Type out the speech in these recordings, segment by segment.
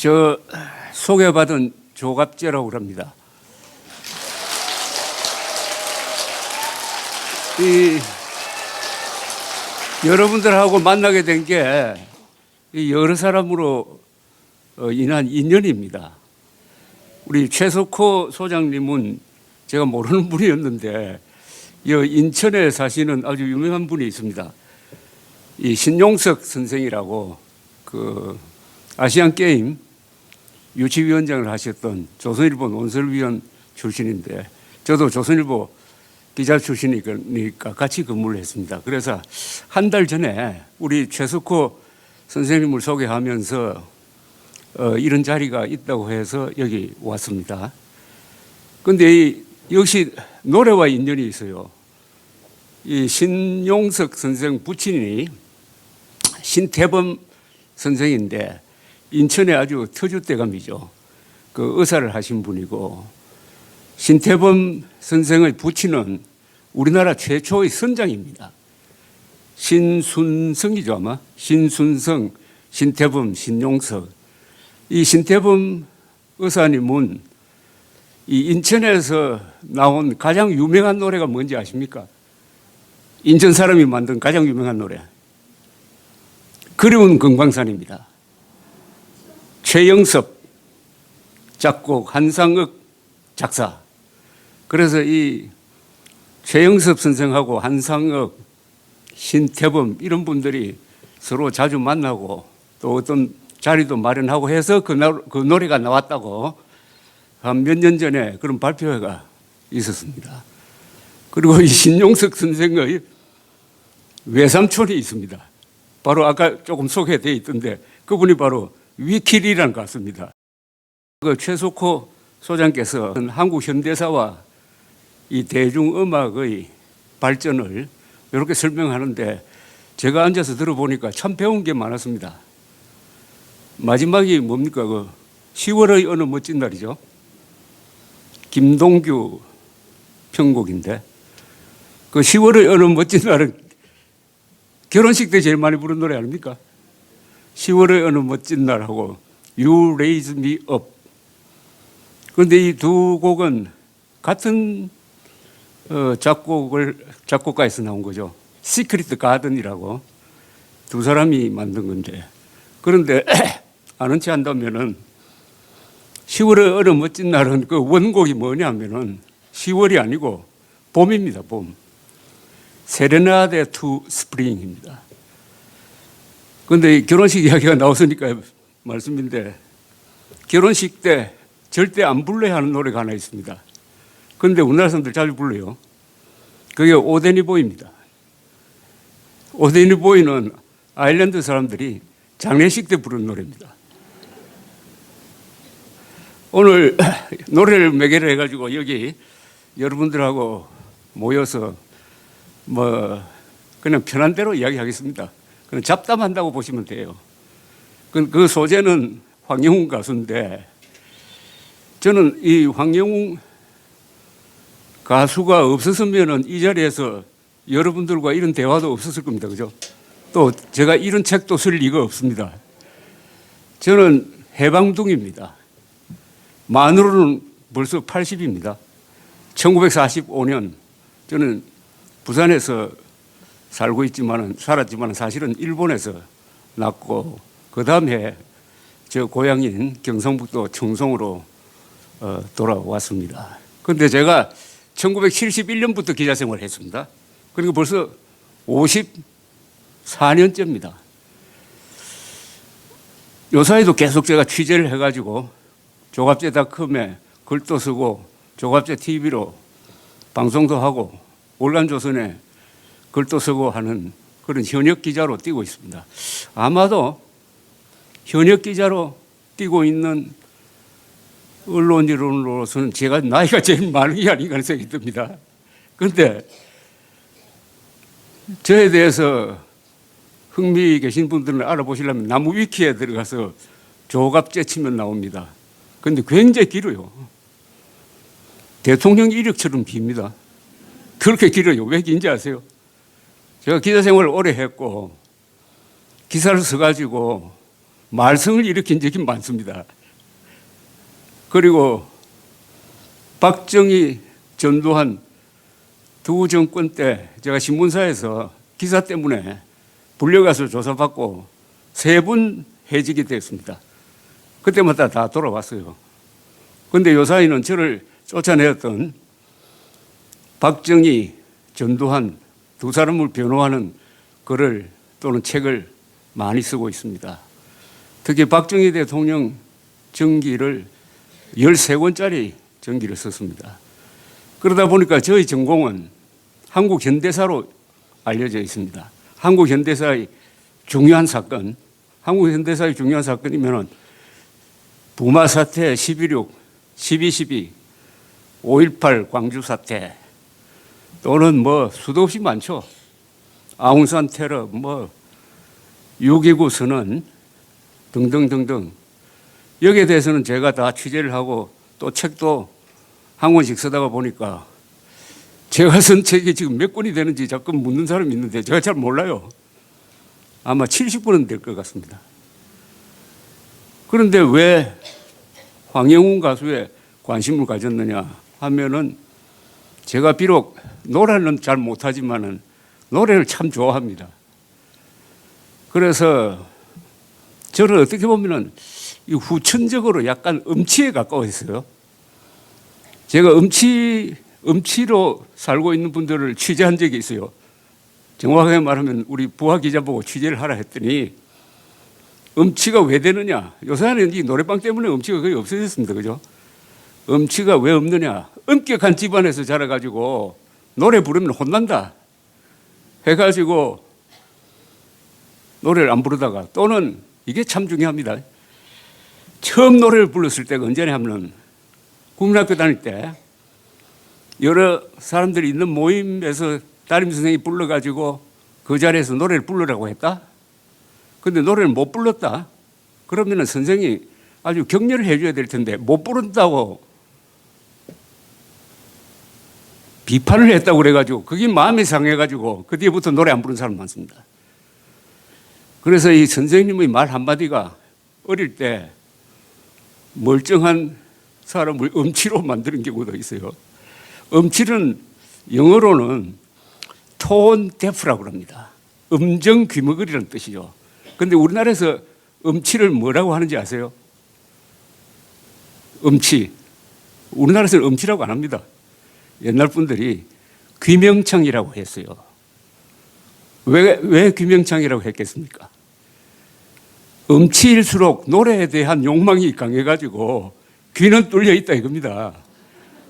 저 소개받은 조갑제라고 합니다. 여러분들하고 만나게 된 게 여러 사람으로 인한 인연입니다. 우리 최석호 소장님은 제가 모르는 분이었는데 인천에 사시는 아주 유명한 분이 있습니다. 이 신용석 선생이라고 그 아시안 게임 유치위원장을 하셨던 조선일보 논설위원 출신인데 저도 조선일보 기자 출신이니까 같이 근무를 했습니다. 그래서 한 달 전에 우리 최석호 선생님을 소개하면서 이런 자리가 있다고 해서 여기 왔습니다. 그런데 역시 노래와 인연이 있어요. 이 신용석 선생 부친이 신태범 선생인데 인천의 아주 터줏대감이죠. 그 의사를 하신 분이고 신태범 선생의 부친은 우리나라 최초의 선장입니다. 신순성이죠 아마. 신순성, 신태범, 신용석. 이 신태범 의사님은 이 인천에서 나온 가장 유명한 노래가 뭔지 아십니까? 인천 사람이 만든 가장 유명한 노래. 그리운 금강산입니다. 최영섭 작곡, 한상혁 작사. 그래서 이 최영섭 선생하고 한상혁, 신태범 이런 분들이 서로 자주 만나고 또 어떤 자리도 마련하고 해서 그 노래가 나왔다고 한 몇 년 전에 그런 발표회가 있었습니다. 그리고 이 신용석 선생의 외삼촌이 있습니다. 바로 아까 조금 소개되어 있던데 그분이 바로 위킬이라는 가수입니다. 그 최석호 소장께서 한국 현대사와 이 대중음악의 발전을 이렇게 설명하는데 제가 앉아서 들어보니까 참 배운 게 많았습니다. 마지막이 뭡니까? 그 10월의 어느 멋진 날이죠. 김동규 편곡인데 그 10월의 어느 멋진 날은 결혼식 때 제일 많이 부른 노래 아닙니까? 10월의 어느 멋진 날하고 You Raise Me Up. 그런데 이 두 곡은 같은 작곡가에서 나온 거죠. 시크릿 가든이라고 두 사람이 만든 건데 그런데 아는 체 한다면은 10월의 어느 멋진 날은 그 원곡이 뭐냐면은 10월이 아니고 봄입니다. 봄. 세레나데 투 스프링입니다. 그런데 결혼식 이야기가 나왔으니까 말씀인데 결혼식 때 절대 안 불러야 하는 노래가 하나 있습니다. 그런데 우리나라 사람들 잘 불러요. 그게 오데니보이입니다. 오데니보이는 아일랜드 사람들이 장례식 때 부르는 노래입니다. 오늘 노래를 매개를 해가지고 여기 여러분들하고 모여서 뭐 그냥 편한 대로 이야기하겠습니다. 그냥 잡담한다고 보시면 돼요. 그 소재는 황영웅 가수인데 저는 이 황영웅 가수가 없었으면 이 자리에서 여러분들과 이런 대화도 없었을 겁니다. 그죠? 또 제가 이런 책도 쓸 리가 없습니다. 저는 해방둥입니다. 만으로는 벌써 80입니다. 1945년 저는 부산에서 살았지만 사실은 일본에서 낳고 그 다음에 저 고향인 경상북도 청송으로 돌아왔습니다. 그런데 제가 1971년부터 기자 생활을 했습니다. 그리고 벌써 54년째입니다. 요 사이도 계속 제가 취재를 해가지고 조갑제닷컴에 글도 쓰고 조갑제 TV로 방송도 하고 월간조선에 글도 쓰고 하는 그런 현역 기자로 뛰고 있습니다. 아마도 현역 기자로 뛰고 있는 언론인으로서는 제가 나이가 제일 많은 게 아닌가 하는 생각이 듭니다. 그런데 저에 대해서 흥미 계신 분들은 알아보시려면 나무 위키에 들어가서 조갑제 치면 나옵니다. 그런데 굉장히 길어요. 대통령 이력처럼 깁니다. 그렇게 길어요. 왜 긴지 아세요? 제가 기자 생활을 오래 했고 기사를 써가지고 말썽을 일으킨 적이 많습니다. 그리고 박정희, 전두환 두 정권 때 제가 신문사에서 기사 때문에 불려가서 조사받고 3분 해직이 됐습니다. 그때마다 다 돌아왔어요. 그런데 요 사이는 저를 쫓아내었던 박정희, 전두환 두 사람을 변호하는 글을 또는 책을 많이 쓰고 있습니다. 특히 박정희 대통령 전기를 13권짜리 전기를 썼습니다. 그러다 보니까 저희 전공은 한국 현대사로 알려져 있습니다. 한국 현대사의 중요한 사건, 한국 현대사의 중요한 사건이면은 부마 사태 11.6, 12.12, 5.18 광주 사태 또는 뭐 수도 없이 많죠. 아웅산 테러, 뭐 6.29 선언 등등등등. 여기에 대해서는 제가 다 취재를 하고 또 책도 한 권씩 쓰다가 보니까 제가 쓴 책이 지금 몇 권이 되는지 자꾸 묻는 사람이 있는데 제가 잘 몰라요. 아마 70권은 될 것 같습니다. 그런데 왜 황영훈 가수에 관심을 가졌느냐 하면은 제가 비록 노래는 잘 못하지만은 노래를 참 좋아합니다. 그래서 저는 어떻게 보면은 후천적으로 약간 음치에 가까워했어요. 제가 음치로 살고 있는 분들을 취재한 적이 있어요. 정확하게 말하면 우리 부하 기자 보고 취재를 하라 했더니 음치가 왜 되느냐. 요새는 이 노래방 때문에 음치가 거의 없어졌습니다. 그죠? 음치가 왜 없느냐. 엄격한 집안에서 자라가지고 노래 부르면 혼난다 해가지고 노래를 안 부르다가 또는 이게 참 중요합니다. 처음 노래를 불렀을 때가 언제냐 하면 국민학교 다닐 때 여러 사람들이 있는 모임에서 담임선생님이 불러가지고 그 자리에서 노래를 부르라고 했다. 근데 노래를 못 불렀다. 그러면 선생님이 아주 격려를 해줘야 될 텐데 못 부른다고 비판을 했다고 그래가지고 그게 마음이 상해가지고 그 뒤부터 노래 안 부르는 사람 많습니다. 그래서 이 선생님의 말 한마디가 어릴 때 멀쩡한 사람을 음치로 만드는 경우도 있어요. 음치는 영어로는 톤 데프라고 합니다. 음정 귀머거리라는 뜻이죠. 그런데 우리나라에서 음치를 뭐라고 하는지 아세요? 음치. 우리나라에서는 음치라고 안 합니다. 옛날 분들이 귀명창이라고 했어요. 왜 귀명창이라고 했겠습니까? 음치일수록 노래에 대한 욕망이 강해가지고 귀는 뚫려 있다 이겁니다.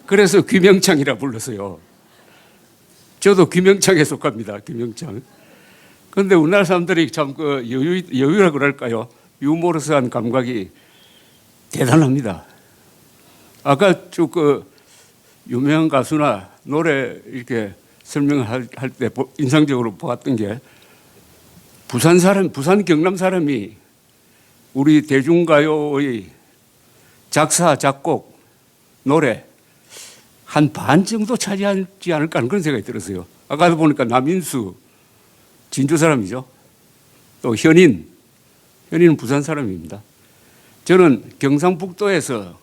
그래서 귀명창이라 불렀어요. 저도 귀명창에 속합니다. 귀명창. 그런데 우리나라 사람들이 참 그 여유라 그럴까요? 유머러스한 감각이 대단합니다. 아까 쭉 그 유명한 가수나 노래 이렇게 설명할 때 인상적으로 보았던 게 부산 경남 사람이 우리 대중가요의 작사, 작곡, 노래 한 반 정도 차지하지 않을까 하는 그런 생각이 들었어요. 아까도 보니까 남인수, 진주 사람이죠. 또 현인은 부산 사람입니다. 저는 경상북도에서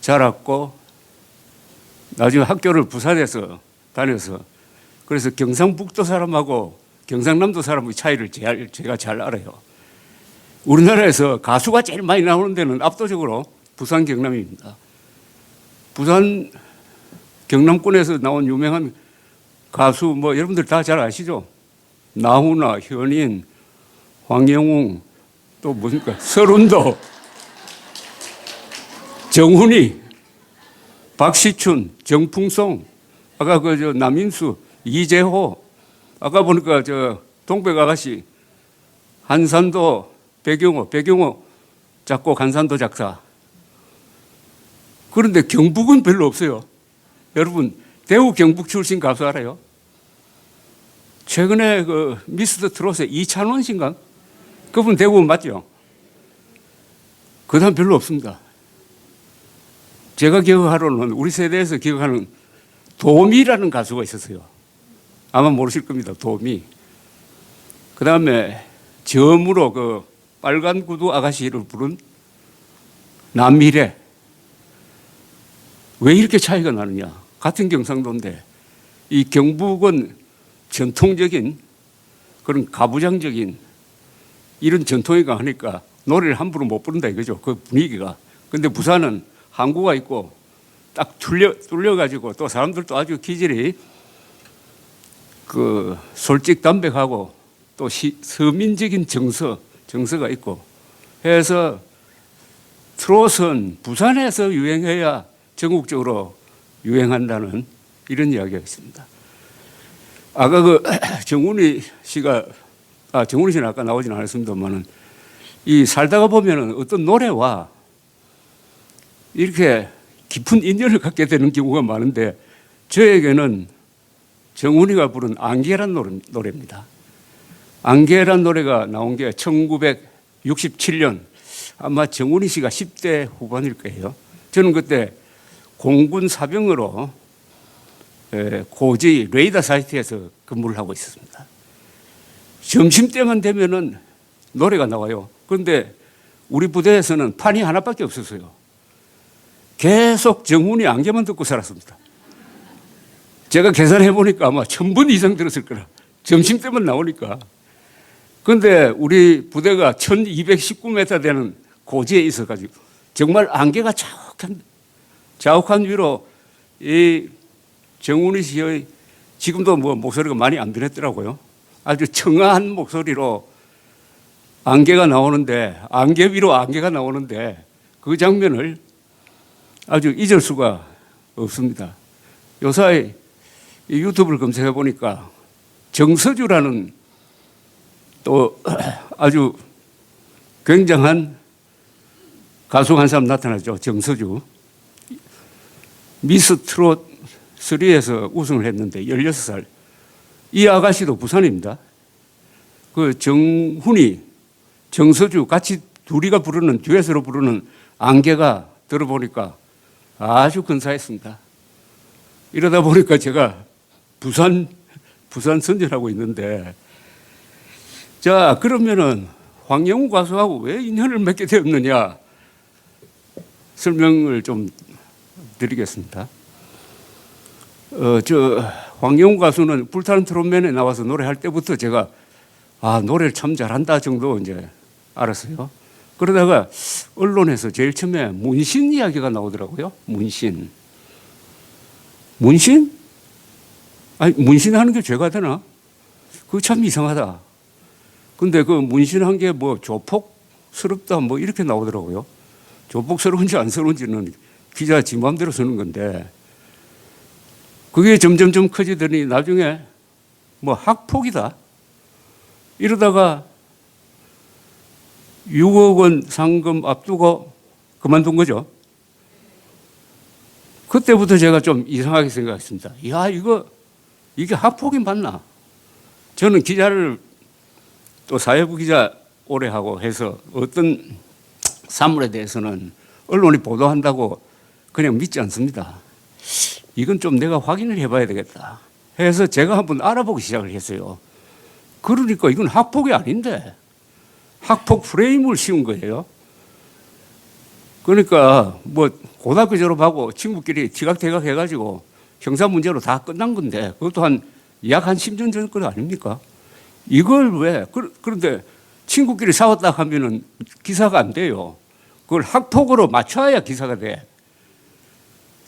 자랐고 나중에 학교를 부산에서 다녀서 그래서 경상북도 사람하고 경상남도 사람의 차이를 제가 잘 알아요. 우리나라에서 가수가 제일 많이 나오는 데는 압도적으로 부산 경남입니다. 부산 경남권에서 나온 유명한 가수 뭐 여러분들 다 잘 아시죠? 나훈아, 현인, 황영웅 또 뭡니까? 설운도, 정훈이, 박시춘, 정풍송, 아까 그 남인수, 이재호, 아까 보니까 저 동백 아가씨, 한산도, 배경호 작곡, 한산도 작사. 그런데 경북은 별로 없어요. 여러분, 대구 경북 출신 가수 알아요? 최근에 그 미스터 트롯의 이찬원 씨인가? 그분 대구 맞죠? 그 다음 별로 없습니다. 제가 기억하로는 우리 세대에서 기억하는 도미라는 가수가 있었어요. 아마 모르실 겁니다. 도미. 그 다음에 점으로 그 빨간 구두 아가씨를 부른 남미래. 왜 이렇게 차이가 나느냐? 같은 경상도인데 이 경북은 전통적인 그런 가부장적인 이런 전통이 강하니까 노래를 함부로 못 부른다 이거죠. 그 분위기가. 근데 부산은 항구가 있고 딱 뚫려가지고 또 사람들도 아주 기질이 그 솔직담백하고 또 서민적인 정서가 있고 해서 트롯은 부산에서 유행해야 전국적으로 유행한다는 이런 이야기가 있습니다. 아까 그 정훈이 씨는 아까 나오진 않았습니다만은 이 살다가 보면은 어떤 노래와 이렇게 깊은 인연을 갖게 되는 경우가 많은데 저에게는 정훈이가 부른 안개란 노래입니다. 안개란 노래가 나온 게 1967년 아마 정훈이 씨가 10대 후반일 거예요. 저는 그때 공군 사병으로 고지 레이더 사이트에서 근무를 하고 있었습니다. 점심때만 되면은 노래가 나와요. 그런데 우리 부대에서는 판이 하나밖에 없었어요. 계속 정훈이 안개만 듣고 살았습니다. 제가 계산해 보니까 아마 1000번 이상 들었을 거라. 점심때만 나오니까. 그런데 우리 부대가 1219m 되는 고지에 있어가지고 정말 안개가 자욱한 위로 이 정훈이 씨의 지금도 뭐 목소리가 많이 안 변했더라고요. 아주 청아한 목소리로 안개가 나오는데 안개 위로 안개가 나오는데 그 장면을 아주 잊을 수가 없습니다. 요사이 유튜브를 검색해 보니까 정서주라는 또 아주 굉장한 가수 한 사람 나타났죠. 정서주. 미스 트롯 3에서 우승을 했는데 16살. 이 아가씨도 부산입니다. 그 정훈이, 정서주 같이 둘이가 부르는 듀엣으로 부르는 안개가 들어보니까 아주 근사했습니다. 이러다 보니까 제가 부산 선전하고 있는데 자 그러면은 황영우 가수하고 왜 인연을 맺게 되었느냐 설명을 좀 드리겠습니다. 황영우 가수는 불타는 트롯맨에 나와서 노래할 때부터 제가 노래를 참 잘한다 정도 이제 알았어요. 그러다가 언론에서 제일 처음에 문신 이야기가 나오더라고요. 문신? 아니, 문신하는 게 죄가 되나? 그거 참 이상하다. 근데 그 문신한 게 뭐 조폭스럽다 뭐 이렇게 나오더라고요. 조폭스러운지 안 스러운지는 기자 지 마음대로 쓰는 건데 그게 점점점 커지더니 나중에 뭐 학폭이다. 이러다가 6억 원 상금 앞두고 그만둔 거죠. 그때부터 제가 좀 이상하게 생각했습니다. 이게 학폭이 맞나? 저는 기자를 또 사회부 기자 오래 하고 해서 어떤 사물에 대해서는 언론이 보도한다고 그냥 믿지 않습니다. 이건 좀 내가 확인을 해봐야 되겠다 해서 제가 한번 알아보기 시작을 했어요. 그러니까 이건 학폭이 아닌데 학폭 프레임을 씌운 거예요. 그러니까 뭐 고등학교 졸업하고 친구끼리 티각태각 해가지고 형사 문제로 다 끝난 건데 그것도 약 한 10년 전 거 아닙니까? 이걸 왜 그런데 친구끼리 싸웠다 하면은 기사가 안 돼요. 그걸 학폭으로 맞춰야 기사가 돼.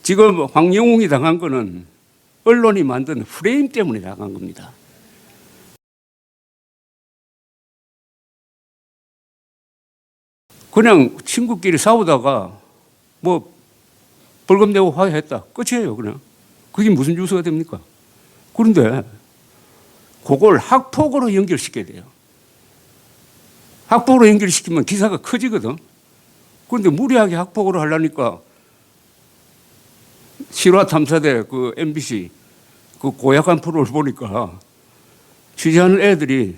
지금 황영웅이 당한 거는 언론이 만든 프레임 때문에 당한 겁니다. 그냥 친구끼리 싸우다가 뭐 벌금 내고 화해했다. 끝이에요, 그냥. 그게 무슨 뉴스가 됩니까? 그런데 그걸 학폭으로 연결시켜야 돼요. 학폭으로 연결시키면 기사가 커지거든. 그런데 무리하게 학폭으로 하려니까 실화탐사대 그 MBC 그 고약한 프로를 보니까 취재하는 애들이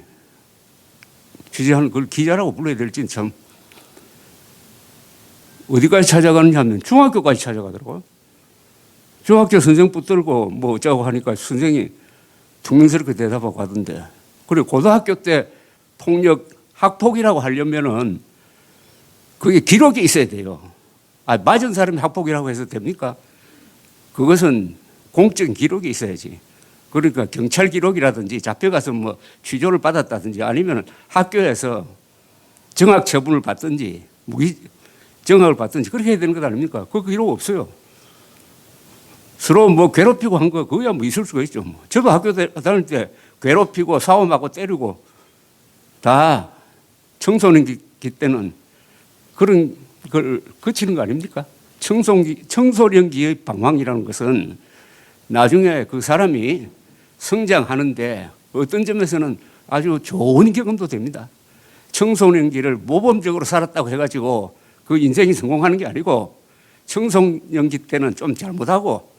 취재하는 그걸 기자라고 불러야 될지는 참 어디까지 찾아가느냐 하면 중학교까지 찾아가더라고요. 중학교 선생 붙들고 뭐 어쩌고 하니까 선생이 퉁명스럽게 대답하고 하던데. 그리고 고등학교 때 폭력 학폭이라고 하려면은 그게 기록이 있어야 돼요. 맞은 사람이 학폭이라고 해서 됩니까? 그것은 공적인 기록이 있어야지. 그러니까 경찰 기록이라든지 잡혀가서 뭐 취조를 받았다든지 아니면 학교에서 정학 처분을 받든지 무기 정학을 받든지 그렇게 해야 되는 것 아닙니까? 그 기록 없어요. 서로 뭐 괴롭히고 한 거 그거야 뭐 있을 수가 있죠. 뭐. 저도 학교 다닐 때 괴롭히고 싸움하고 때리고 다 청소년기 때는 그런 걸 거치는 거 아닙니까? 청소년기의 방황이라는 것은 나중에 그 사람이 성장하는데 어떤 점에서는 아주 좋은 경험도 됩니다. 청소년기를 모범적으로 살았다고 해가지고 그 인생이 성공하는 게 아니고 청소년기 때는 좀 잘못하고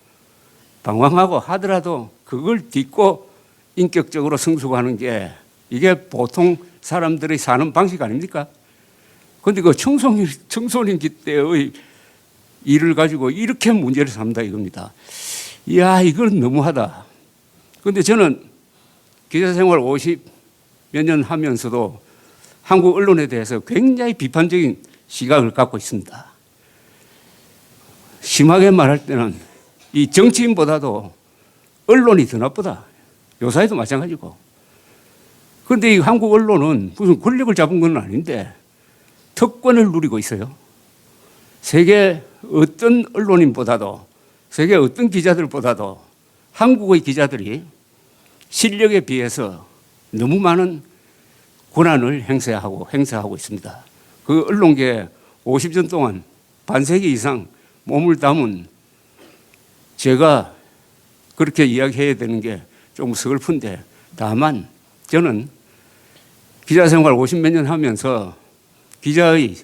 방황하고 하더라도 그걸 딛고 인격적으로 성숙하는 게 이게 보통 사람들이 사는 방식 아닙니까? 그런데 그 청소년기 때의 일을 가지고 이렇게 문제를 삼다 이겁니다. 이야, 이건 너무하다. 그런데 저는 기자 생활 50 몇 년 하면서도 한국 언론에 대해서 굉장히 비판적인 시각을 갖고 있습니다. 심하게 말할 때는 이 정치인보다도 언론이 더 나쁘다. 요사이도 마찬가지고. 그런데 이 한국 언론은 무슨 권력을 잡은 건 아닌데 특권을 누리고 있어요. 세계 어떤 언론인보다도 세계 어떤 기자들보다도 한국의 기자들이 실력에 비해서 너무 많은 권한을 행사하고 있습니다. 그 언론계에 50년 동안 반세기 이상 몸을 담은 제가 그렇게 이야기해야 되는 게 좀 슬픈데 다만 저는 기자 생활 50 몇 년 하면서 기자의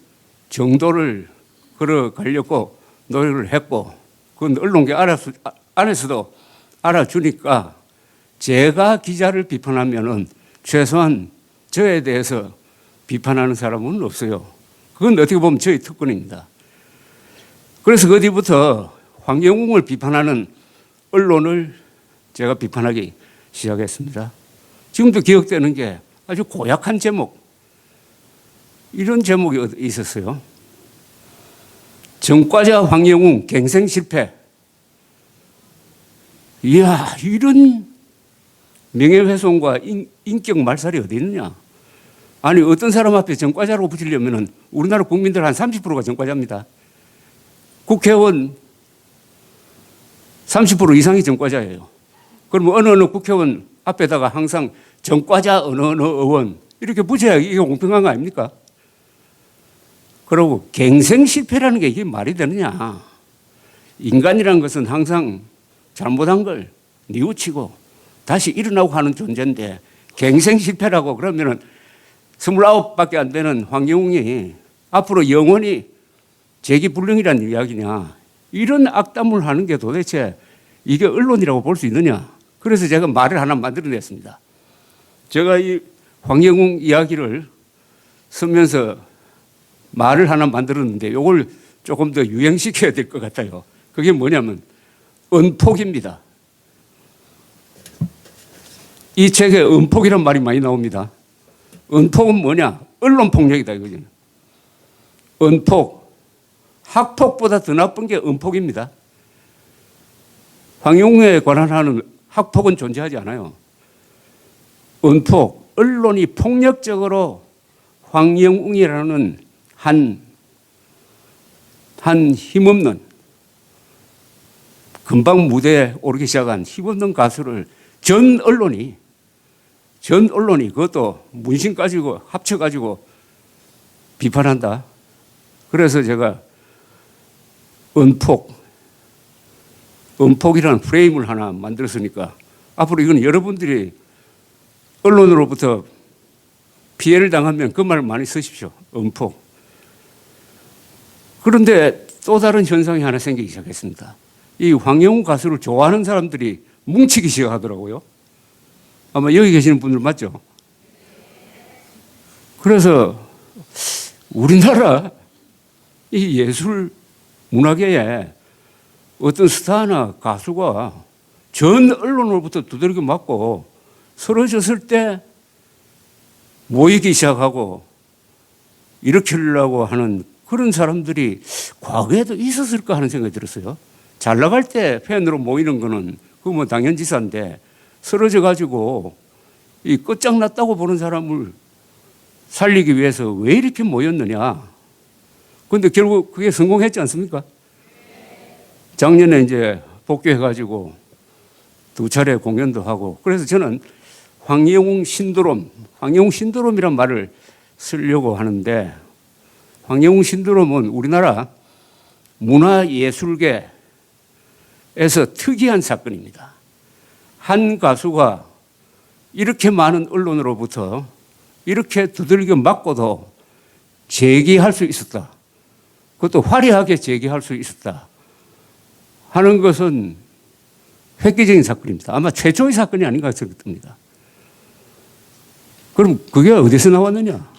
정도를 걸어가려고 노력을 했고 그건 언론계 안에서도 알아주니까 제가 기자를 비판하면은 최소한 저에 대해서 비판하는 사람은 없어요. 그건 어떻게 보면 저의 특권입니다. 그래서 그 뒤부터 황영웅을 비판하는 언론을 제가 비판하기 시작했습니다. 지금도 기억되는 게 아주 고약한 제목, 이런 제목이 있었어요. 전과자 황영웅 갱생 실패. 이야, 이런 명예훼손과 인격 말살이 어디 있느냐. 아니, 어떤 사람 앞에 전과자로 붙이려면 우리나라 국민들 한 30%가 전과자입니다. 국회의원 30% 이상이 전과자예요. 그럼 어느 국회의원 앞에다가 항상 전과자 어느 의원 이렇게 붙여야 이게 공평한 거 아닙니까? 그리고 갱생 실패라는 게 이게 말이 되느냐. 인간이라는 것은 항상 잘못한 걸 뉘우치고 다시 일어나고 하는 존재인데 갱생 실패라고 그러면은 29밖에 안 되는 황영웅이 앞으로 영원히 재기불능이라는 이야기냐. 이런 악담을 하는 게 도대체 이게 언론이라고 볼 수 있느냐. 그래서 제가 말을 하나 만들어냈습니다. 제가 이 황영웅 이야기를 쓰면서 말을 하나 만들었는데 이걸 조금 더 유행시켜야 될 것 같아요. 그게 뭐냐면 은폭입니다. 이 책에 은폭이란 말이 많이 나옵니다. 은폭은 뭐냐? 언론폭력이다 이거죠. 은폭. 학폭보다 더 나쁜 게 은폭입니다. 황영웅에 관한하는 학폭은 존재하지 않아요. 은폭, 언론이 폭력적으로 황영웅이라는 한 힘없는 금방 무대에 오르기 시작한 힘없는 가수를 전 언론이 그것도 문신 가지고 합쳐가지고 비판한다. 그래서 제가 은폭이라는 프레임을 하나 만들었으니까 앞으로 이건 여러분들이 언론으로부터 피해를 당하면 그 말을 많이 쓰십시오. 은폭. 그런데 또 다른 현상이 하나 생기기 시작했습니다. 이 황영웅 가수를 좋아하는 사람들이 뭉치기 시작하더라고요. 아마 여기 계시는 분들 맞죠? 그래서 우리나라 이 예술 문화계에 어떤 스타나 가수가 전 언론으로부터 두드러기 맞고 쓰러졌을 때 모이기 시작하고 일으키려고 하는 그런 사람들이 과거에도 있었을까 하는 생각이 들었어요. 잘 나갈 때 팬으로 모이는 거는 그거 뭐 당연지사인데 쓰러져 가지고 이 끝장났다고 보는 사람을 살리기 위해서 왜 이렇게 모였느냐. 그런데 결국 그게 성공했지 않습니까? 작년에 이제 복귀해 가지고 2차례 공연도 하고, 그래서 저는 황영웅 신드롬이란 말을 쓰려고 하는데, 황영웅 신드롬은 우리나라 문화예술계에서 특이한 사건입니다. 한 가수가 이렇게 많은 언론으로부터 이렇게 두들겨 맞고도 재기할 수 있었다. 그것도 화려하게 재기할 수 있었다 하는 것은 획기적인 사건입니다. 아마 최초의 사건이 아닌가 생각됩니다. 그럼 그게 어디서 나왔느냐?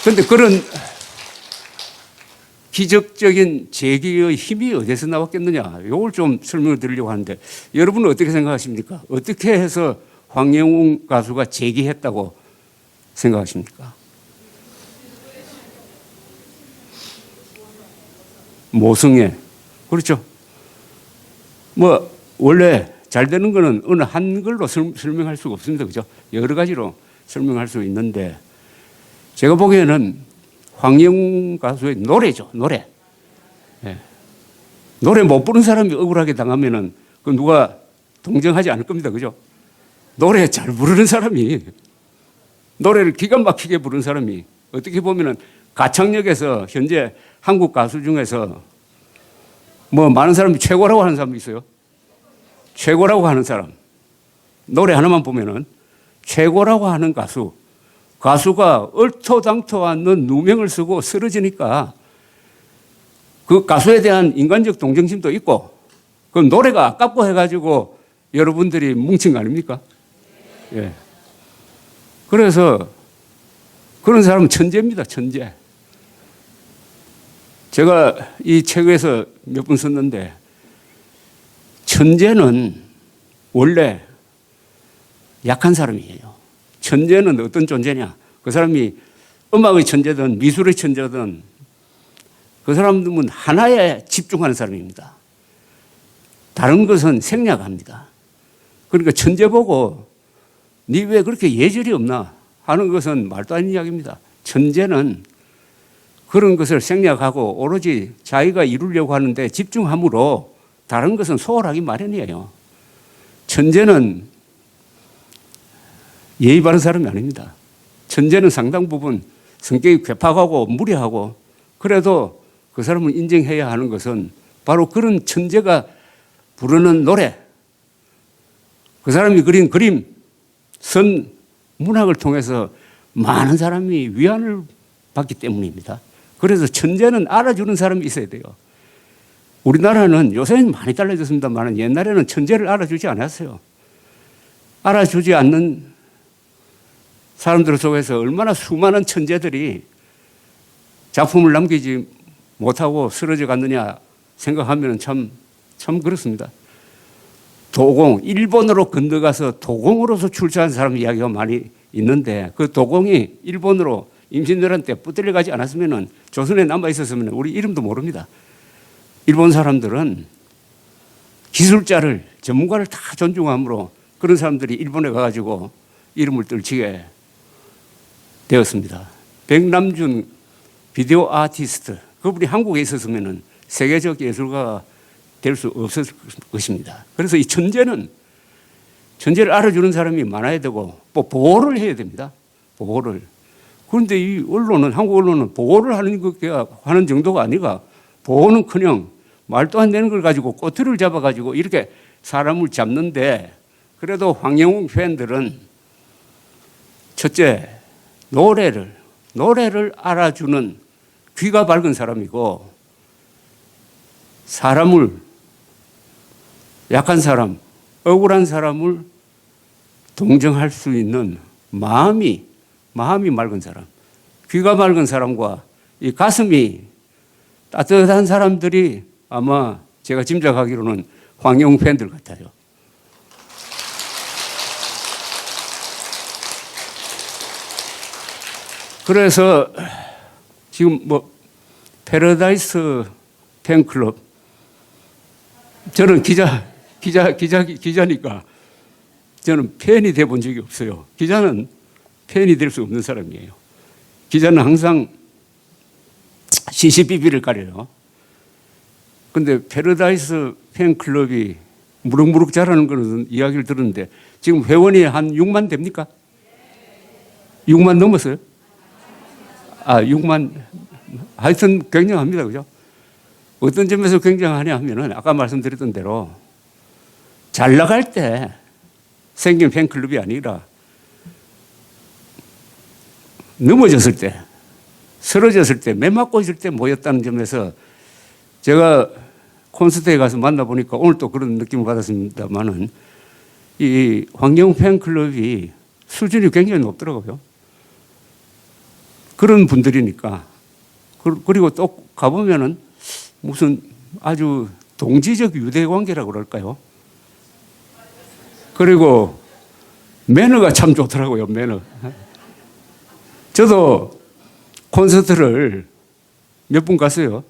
그런데 그런 기적적인 재기의 힘이 어디서 나왔겠느냐, 이걸 좀 설명을 드리려고 하는데, 여러분은 어떻게 생각하십니까? 어떻게 해서 황영웅 가수가 재기했다고 생각하십니까? 모성애. 그렇죠. 뭐 원래 잘 되는 거는 어느 한 글로 설명할 수가 없습니다. 그죠? 여러 가지로 설명할 수 있는데, 제가 보기에는 황영웅 가수의 노래죠, 노래. 예. 노래 못 부르는 사람이 억울하게 당하면은 그 누가 동정하지 않을 겁니다. 그죠? 노래 잘 부르는 사람이, 노래를 기가 막히게 부르는 사람이, 어떻게 보면은 가창력에서 현재 한국 가수 중에서 뭐 많은 사람이 최고라고 하는 사람이 있어요. 최고라고 하는 사람. 노래 하나만 보면은 최고라고 하는 가수가 얼토당토 않는 누명을 쓰고 쓰러지니까 그 가수에 대한 인간적 동정심도 있고, 그 노래가 아깝고 해가지고 여러분들이 뭉친 거 아닙니까? 예. 그래서 그런 사람은 천재입니다, 천재. 제가 이 책에서 몇 번 썼는데, 천재는 원래 약한 사람이에요. 천재는 어떤 존재냐? 그 사람이 음악의 천재든 미술의 천재든 그 사람은 하나에 집중하는 사람입니다. 다른 것은 생략합니다. 그러니까 천재 보고 니 왜 그렇게 예절이 없나 하는 것은 말도 아닌 이야기입니다. 천재는 그런 것을 생략하고 오로지 자기가 이루려고 하는데 집중함으로 다른 것은 소홀하기 마련이에요. 천재는 예의 바른 사람이 아닙니다. 천재는 상당 부분 성격이 괴팍하고 무례하고, 그래도 그 사람을 인정해야 하는 것은 바로 그런 천재가 부르는 노래, 그 사람이 그린 그림, 선 문학을 통해서 많은 사람이 위안을 받기 때문입니다. 그래서 천재는 알아주는 사람이 있어야 돼요. 우리나라는 요새는 많이 달라졌습니다만 옛날에는 천재를 알아주지 않았어요. 알아주지 않는 사람들 속에서 얼마나 수많은 천재들이 작품을 남기지 못하고 쓰러져 갔느냐 생각하면 참 그렇습니다. 도공, 일본으로 건너가서 도공으로서 출세한 사람 이야기가 많이 있는데, 그 도공이 일본으로 임신들한테 붙들려 가지 않았으면, 조선에 남아 있었으면 우리 이름도 모릅니다. 일본 사람들은 기술자를, 전문가를 다 존중함으로 그런 사람들이 일본에 가가지고 이름을 떨치게 되었습니다. 백남준 비디오 아티스트, 그분이 한국에 있었으면 세계적 예술가가 될 수 없었을 것입니다. 그래서 이 천재를 알아주는 사람이 많아야 되고, 뭐 보호를 해야 됩니다. 보호를. 그런데 이 언론은, 한국 언론은 보호를 하는 정도가 아니라 보호는커녕 말도 안 되는 걸 가지고 꼬투리를 잡아가지고 이렇게 사람을 잡는데, 그래도 황영웅 팬들은 첫째, 노래를 알아주는 귀가 밝은 사람이고, 사람을, 약한 사람, 억울한 사람을 동정할 수 있는 마음이 맑은 사람, 귀가 맑은 사람과 이 가슴이 따뜻한 사람들이 아마 제가 짐작하기로는 황영웅 팬들 같아요. 그래서 지금 뭐 패러다이스 팬클럽, 저는 기자니까 저는 팬이 돼 본 적이 없어요. 기자는 팬이 될 수 없는 사람이에요. 기자는 항상 시시비비를 가려요. 근데 패러다이스 팬클럽이 무럭무럭 자라는 그런 이야기를 들었는데, 지금 회원이 한 6만 됩니까? 6만 넘었어요? 6만. 하여튼 굉장합니다. 그죠? 어떤 점에서 굉장하냐 하면은 아까 말씀드렸던 대로 잘 나갈 때 생긴 팬클럽이 아니라 넘어졌을 때, 쓰러졌을 때, 매 맞고 있을 때 모였다는 점에서 제가 콘서트에 가서 만나보니까 오늘 또 그런 느낌을 받았습니다만은 이 황영웅 팬클럽이 수준이 굉장히 높더라고요. 그런 분들이니까. 그리고 또 가보면은 무슨 아주 동지적 유대관계라고 그럴까요? 그리고 매너가 참 좋더라고요, 매너. 저도 콘서트를 몇 분 갔어요.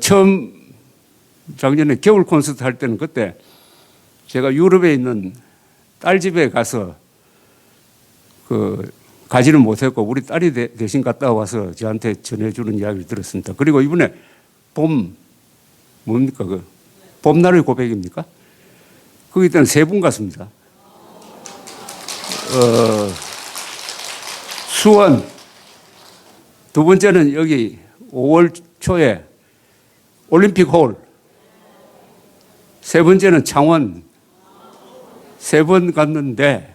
처음 작년에 겨울 콘서트 할 때는 그때 제가 유럽에 있는 딸 집에 가서 가지는 못했고 우리 딸이 대신 갔다 와서 저한테 전해주는 이야기를 들었습니다. 그리고 이번에 뭡니까? 봄날의 고백입니까? 거기 때는 3분 갔습니다. 수원, 두 번째는 여기 5월 초에 올림픽 홀, 세 번째는 창원, 3번 갔는데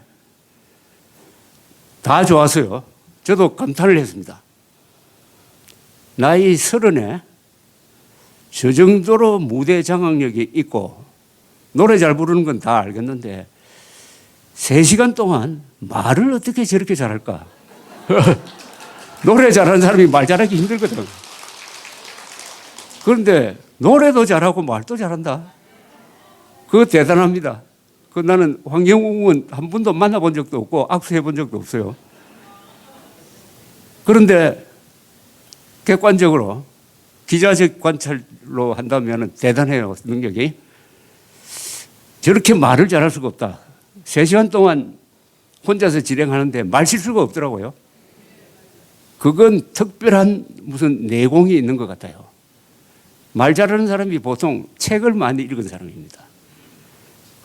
다 좋았어요. 저도 감탄을 했습니다. 나이 30에 저 정도로 무대 장악력이 있고 노래 잘 부르는 건 다 알겠는데 3시간 동안 말을 어떻게 저렇게 잘할까? 노래 잘하는 사람이 말 잘하기 힘들거든. 그런데 노래도 잘하고 말도 잘한다. 그거 대단합니다. 나는 황영웅은 한 번도 만나본 적도 없고 악수해 본 적도 없어요. 그런데 객관적으로 기자적 관찰로 한다면 대단해요, 능력이. 저렇게 말을 잘할 수가 없다. 3시간 동안 혼자서 진행하는데 말 실수가 없더라고요. 그건 특별한 무슨 내공이 있는 것 같아요. 말 잘하는 사람이 보통 책을 많이 읽은 사람입니다.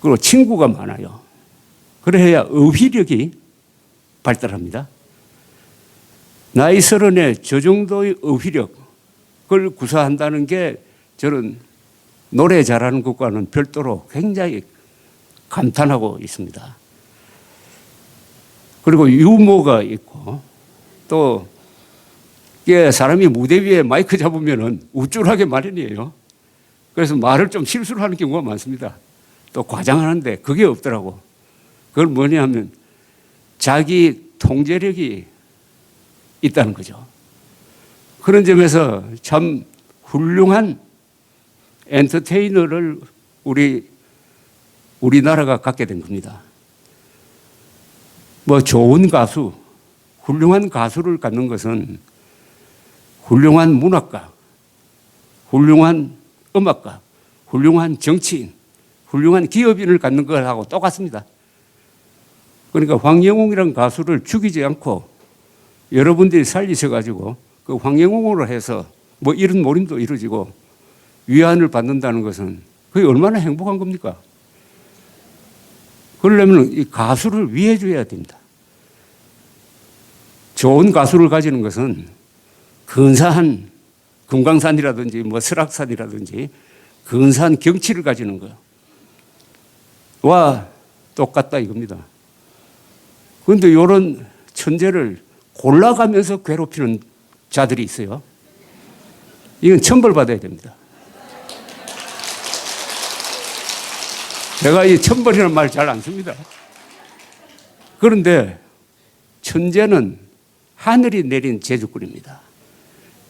그리고 친구가 많아요. 그래야 어휘력이 발달합니다. 나이 30에 저 정도의 어휘력을 구사한다는 게 저는 노래 잘하는 것과는 별도로 굉장히 감탄하고 있습니다. 그리고 유머가 있고 또 이게 사람이 무대 위에 마이크 잡으면은 우쭐하게 마련이에요. 그래서 말을 좀 실수를 하는 경우가 많습니다. 또 과장하는데 그게 없더라고. 그걸 뭐냐 하면 자기 통제력이 있다는 거죠. 그런 점에서 참 훌륭한 엔터테이너를 우리나라가 갖게 된 겁니다. 뭐 좋은 가수, 훌륭한 가수를 갖는 것은 훌륭한 문학가, 훌륭한 음악가, 훌륭한 정치인, 훌륭한 기업인을 갖는 것하고 똑같습니다. 그러니까 황영웅이라는 가수를 죽이지 않고 여러분들이 살리셔가지고 그 황영웅으로 해서 뭐 이런 모임도 이루어지고 위안을 받는다는 것은 그게 얼마나 행복한 겁니까? 그러려면 이 가수를 위해줘야 됩니다. 좋은 가수를 가지는 것은 근사한 금강산이라든지 뭐 설악산이라든지 근사한 경치를 가지는 거예요. 와 똑같다 이겁니다. 그런데 이런 천재를 골라가면서 괴롭히는 자들이 있어요. 이건 천벌받아야 됩니다. 제가 이 천벌이라는 말 잘 안 씁니다. 그런데 천재는 하늘이 내린 제주꾼입니다.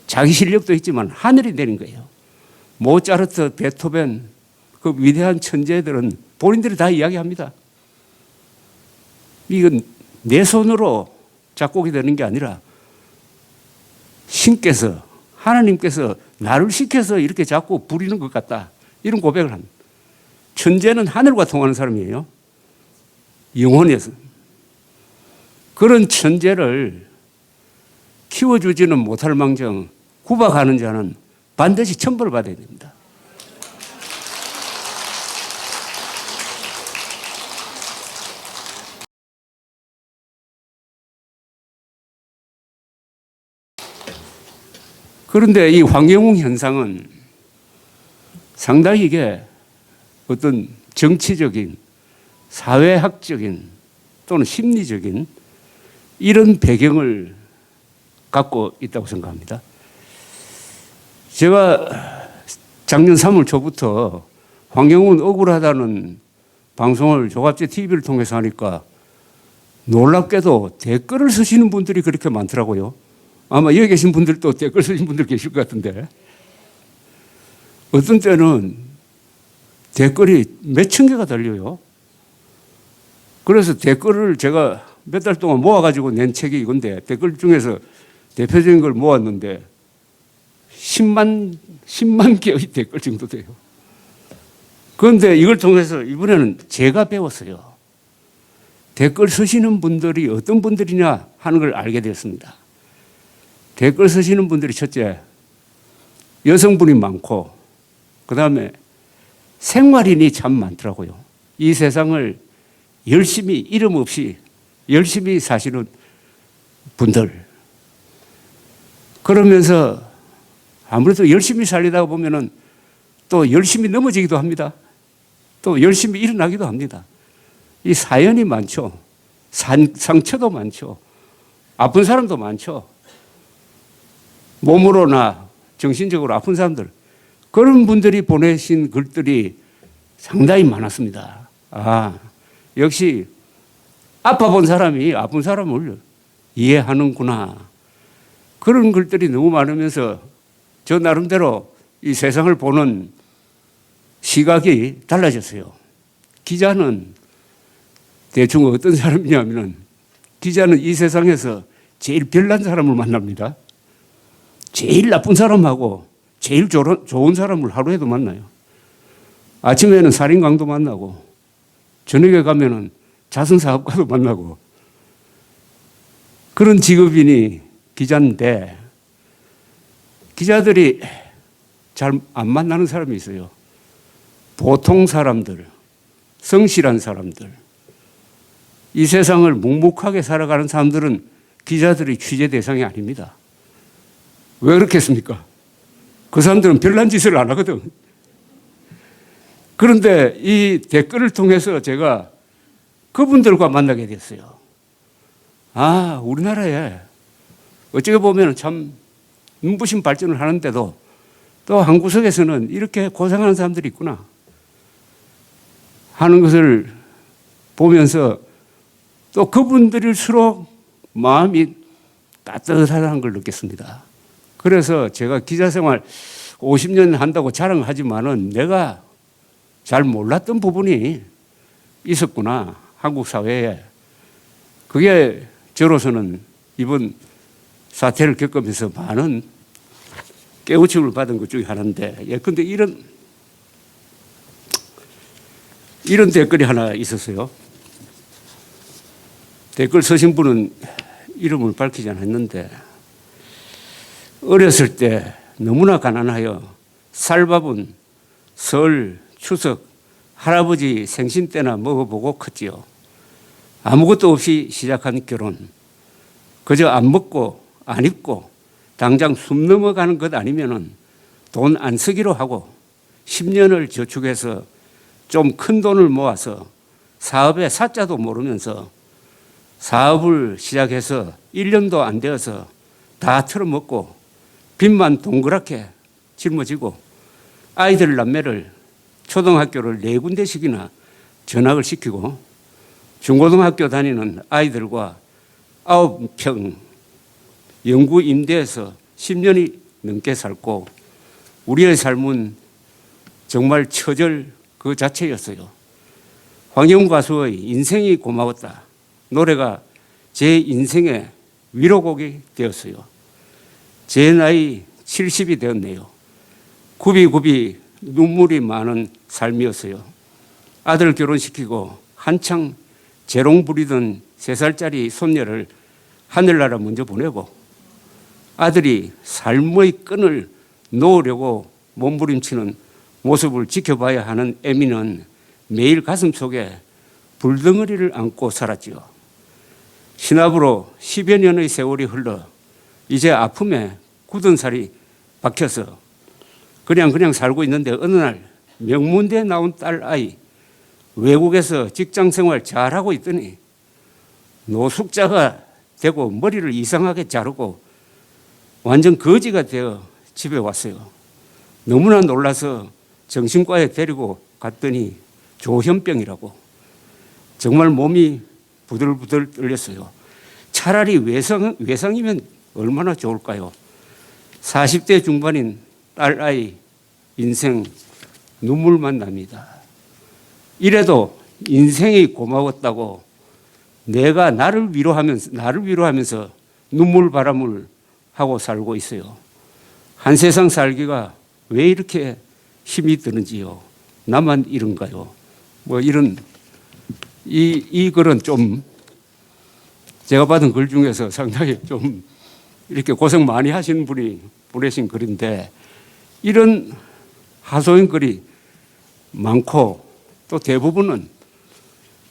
자기 실력도 있지만 하늘이 내린 거예요. 모차르트, 베토벤 그 위대한 천재들은 본인들이 다 이야기합니다. 이건 내 손으로 작곡이 되는 게 아니라 신께서 하나님께서 나를 시켜서 이렇게 작곡 부리는 것 같다. 이런 고백을 합니다. 천재는 하늘과 통하는 사람이에요. 영혼에서. 그런 천재를 키워주지는 못할 망정 구박하는 자는 반드시 천벌을 받아야 됩니다. 그런데 이 황영웅 현상은 상당히 이게 어떤 정치적인, 사회학적인 또는 심리적인 이런 배경을 갖고 있다고 생각합니다. 제가 작년 3월 초부터 황영웅은 억울하다는 방송을 조갑제 TV를 통해서 하니까 놀랍게도 댓글을 쓰시는 분들이 그렇게 많더라고요. 아마 여기 계신 분들도 댓글 쓰신 분들 계실 것 같은데 어떤 때는 댓글이 몇천 개가 달려요. 그래서 댓글을 제가 몇 달 동안 모아가지고 낸 책이 이건데 댓글 중에서 대표적인 걸 모았는데 10만 개의 댓글 정도 돼요. 그런데 이걸 통해서 이번에는 제가 배웠어요. 댓글 쓰시는 분들이 어떤 분들이냐 하는 걸 알게 되었습니다. 댓글 쓰시는 분들이 첫째, 여성분이 많고, 그 다음에 생활인이 참 많더라고요. 이 세상을 열심히, 이름 없이 열심히 사시는 분들. 그러면서 아무래도 열심히 살리다 보면은 또 열심히 넘어지기도 합니다. 또 열심히 일어나기도 합니다. 이 사연이 많죠. 상처도 많죠. 아픈 사람도 많죠. 몸으로나 정신적으로 아픈 사람들. 그런 분들이 보내신 글들이 상당히 많았습니다. 아, 역시 아파본 사람이 아픈 사람을 이해하는구나. 그런 글들이 너무 많으면서 저 나름대로 이 세상을 보는 시각이 달라졌어요. 기자는 대충 어떤 사람이냐면은 기자는 이 세상에서 제일 별난 사람을 만납니다. 제일 나쁜 사람하고 제일 좋은 사람을 하루에도 만나요. 아침에는 살인광도 만나고 저녁에 가면은 자선사업가도 만나고 그런 직업인이 기자인데 기자들이 잘 안 만나는 사람이 있어요. 보통 사람들, 성실한 사람들, 이 세상을 묵묵하게 살아가는 사람들은 기자들이 취재 대상이 아닙니다. 왜 그렇겠습니까? 그 사람들은 별난 짓을 안 하거든. 그런데 이 댓글을 통해서 제가 그분들과 만나게 됐어요. 아, 우리나라에 어찌게 보면 참 눈부신 발전을 하는데도 또 한 구석에서는 이렇게 고생하는 사람들이 있구나 하는 것을 보면서 또 그분들일수록 마음이 따뜻하다는 걸 느꼈습니다. 그래서 제가 기자 생활 50년 한다고 자랑하지만은 내가 잘 몰랐던 부분이 있었구나, 한국 사회에. 그게 저로서는 이번 사태를 겪으면서 많은 깨우침을 받은 것 중에 하나인데, 예컨대 이런 댓글이 하나 있었어요. 댓글 쓰신 분은 이름을 밝히지 않았는데, 어렸을 때 너무나 가난하여 쌀밥은 설, 추석, 할아버지 생신 때나 먹어보고 컸지요. 아무것도 없이 시작한 결혼. 그저 안 먹고 안 입고 당장 숨 넘어가는 것 아니면은 돈 안 쓰기로 하고 10년을 저축해서 좀 큰 돈을 모아서 사업의 사자도 모르면서 사업을 시작해서 1년도 안 되어서 다 털어먹고 빚만 동그랗게 짊어지고 아이들 남매를 초등학교를 4군데씩이나 전학을 시키고 중고등학교 다니는 아이들과 9평 영구 임대해서 10년이 넘게 살고 우리의 삶은 정말 처절 그 자체였어요. 황영훈 가수의 인생이 고마웠다 노래가 제 인생의 위로곡이 되었어요. 제 나이 70이 되었네요. 굽이굽이 눈물이 많은 삶이었어요. 아들 결혼시키고 한창 재롱 부리던 3살짜리 손녀를 하늘나라 먼저 보내고 아들이 삶의 끈을 놓으려고 몸부림치는 모습을 지켜봐야 하는 애미는 매일 가슴 속에 불덩어리를 안고 살았지요. 신압으로 10여 년의 세월이 흘러 이제 아픔에 굳은 살이 박혀서 그냥 살고 있는데 어느 날 명문대에 나온 딸아이 외국에서 직장생활 잘하고 있더니 노숙자가 되고 머리를 이상하게 자르고 완전 거지가 되어 집에 왔어요. 너무나 놀라서 정신과에 데리고 갔더니 조현병이라고. 정말 몸이 부들부들 떨렸어요. 차라리 외상이면 얼마나 좋을까요? 40대 중반인 딸아이 인생 눈물만 납니다. 이래도 인생이 고마웠다고 내가 나를 위로하면서 눈물바람을 하고 살고 있어요. 한 세상 살기가 왜 이렇게 힘이 드는지요. 나만 이런가요? 뭐 이런 이 글은 좀 제가 받은 글 중에서 상당히 좀 이렇게 고생 많이 하신 분이 보내신 글인데 이런 하소연 글이 많고 또 대부분은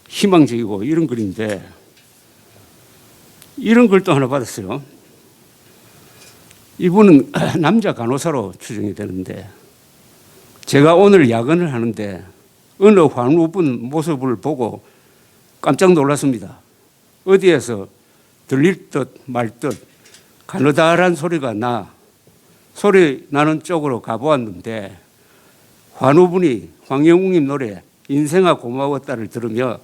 희망적이고 이런 글인데 이런 글도 하나 받았어요. 이분은 남자 간호사로 추정이 되는데 제가 오늘 야근을 하는데 어느 환우분 모습을 보고 깜짝 놀랐습니다. 어디에서 들릴 듯 말 듯 가느다란 소리가 소리 나는 쪽으로 가보았는데 환우분이 황영웅님 노래 인생아 고마웠다를 들으며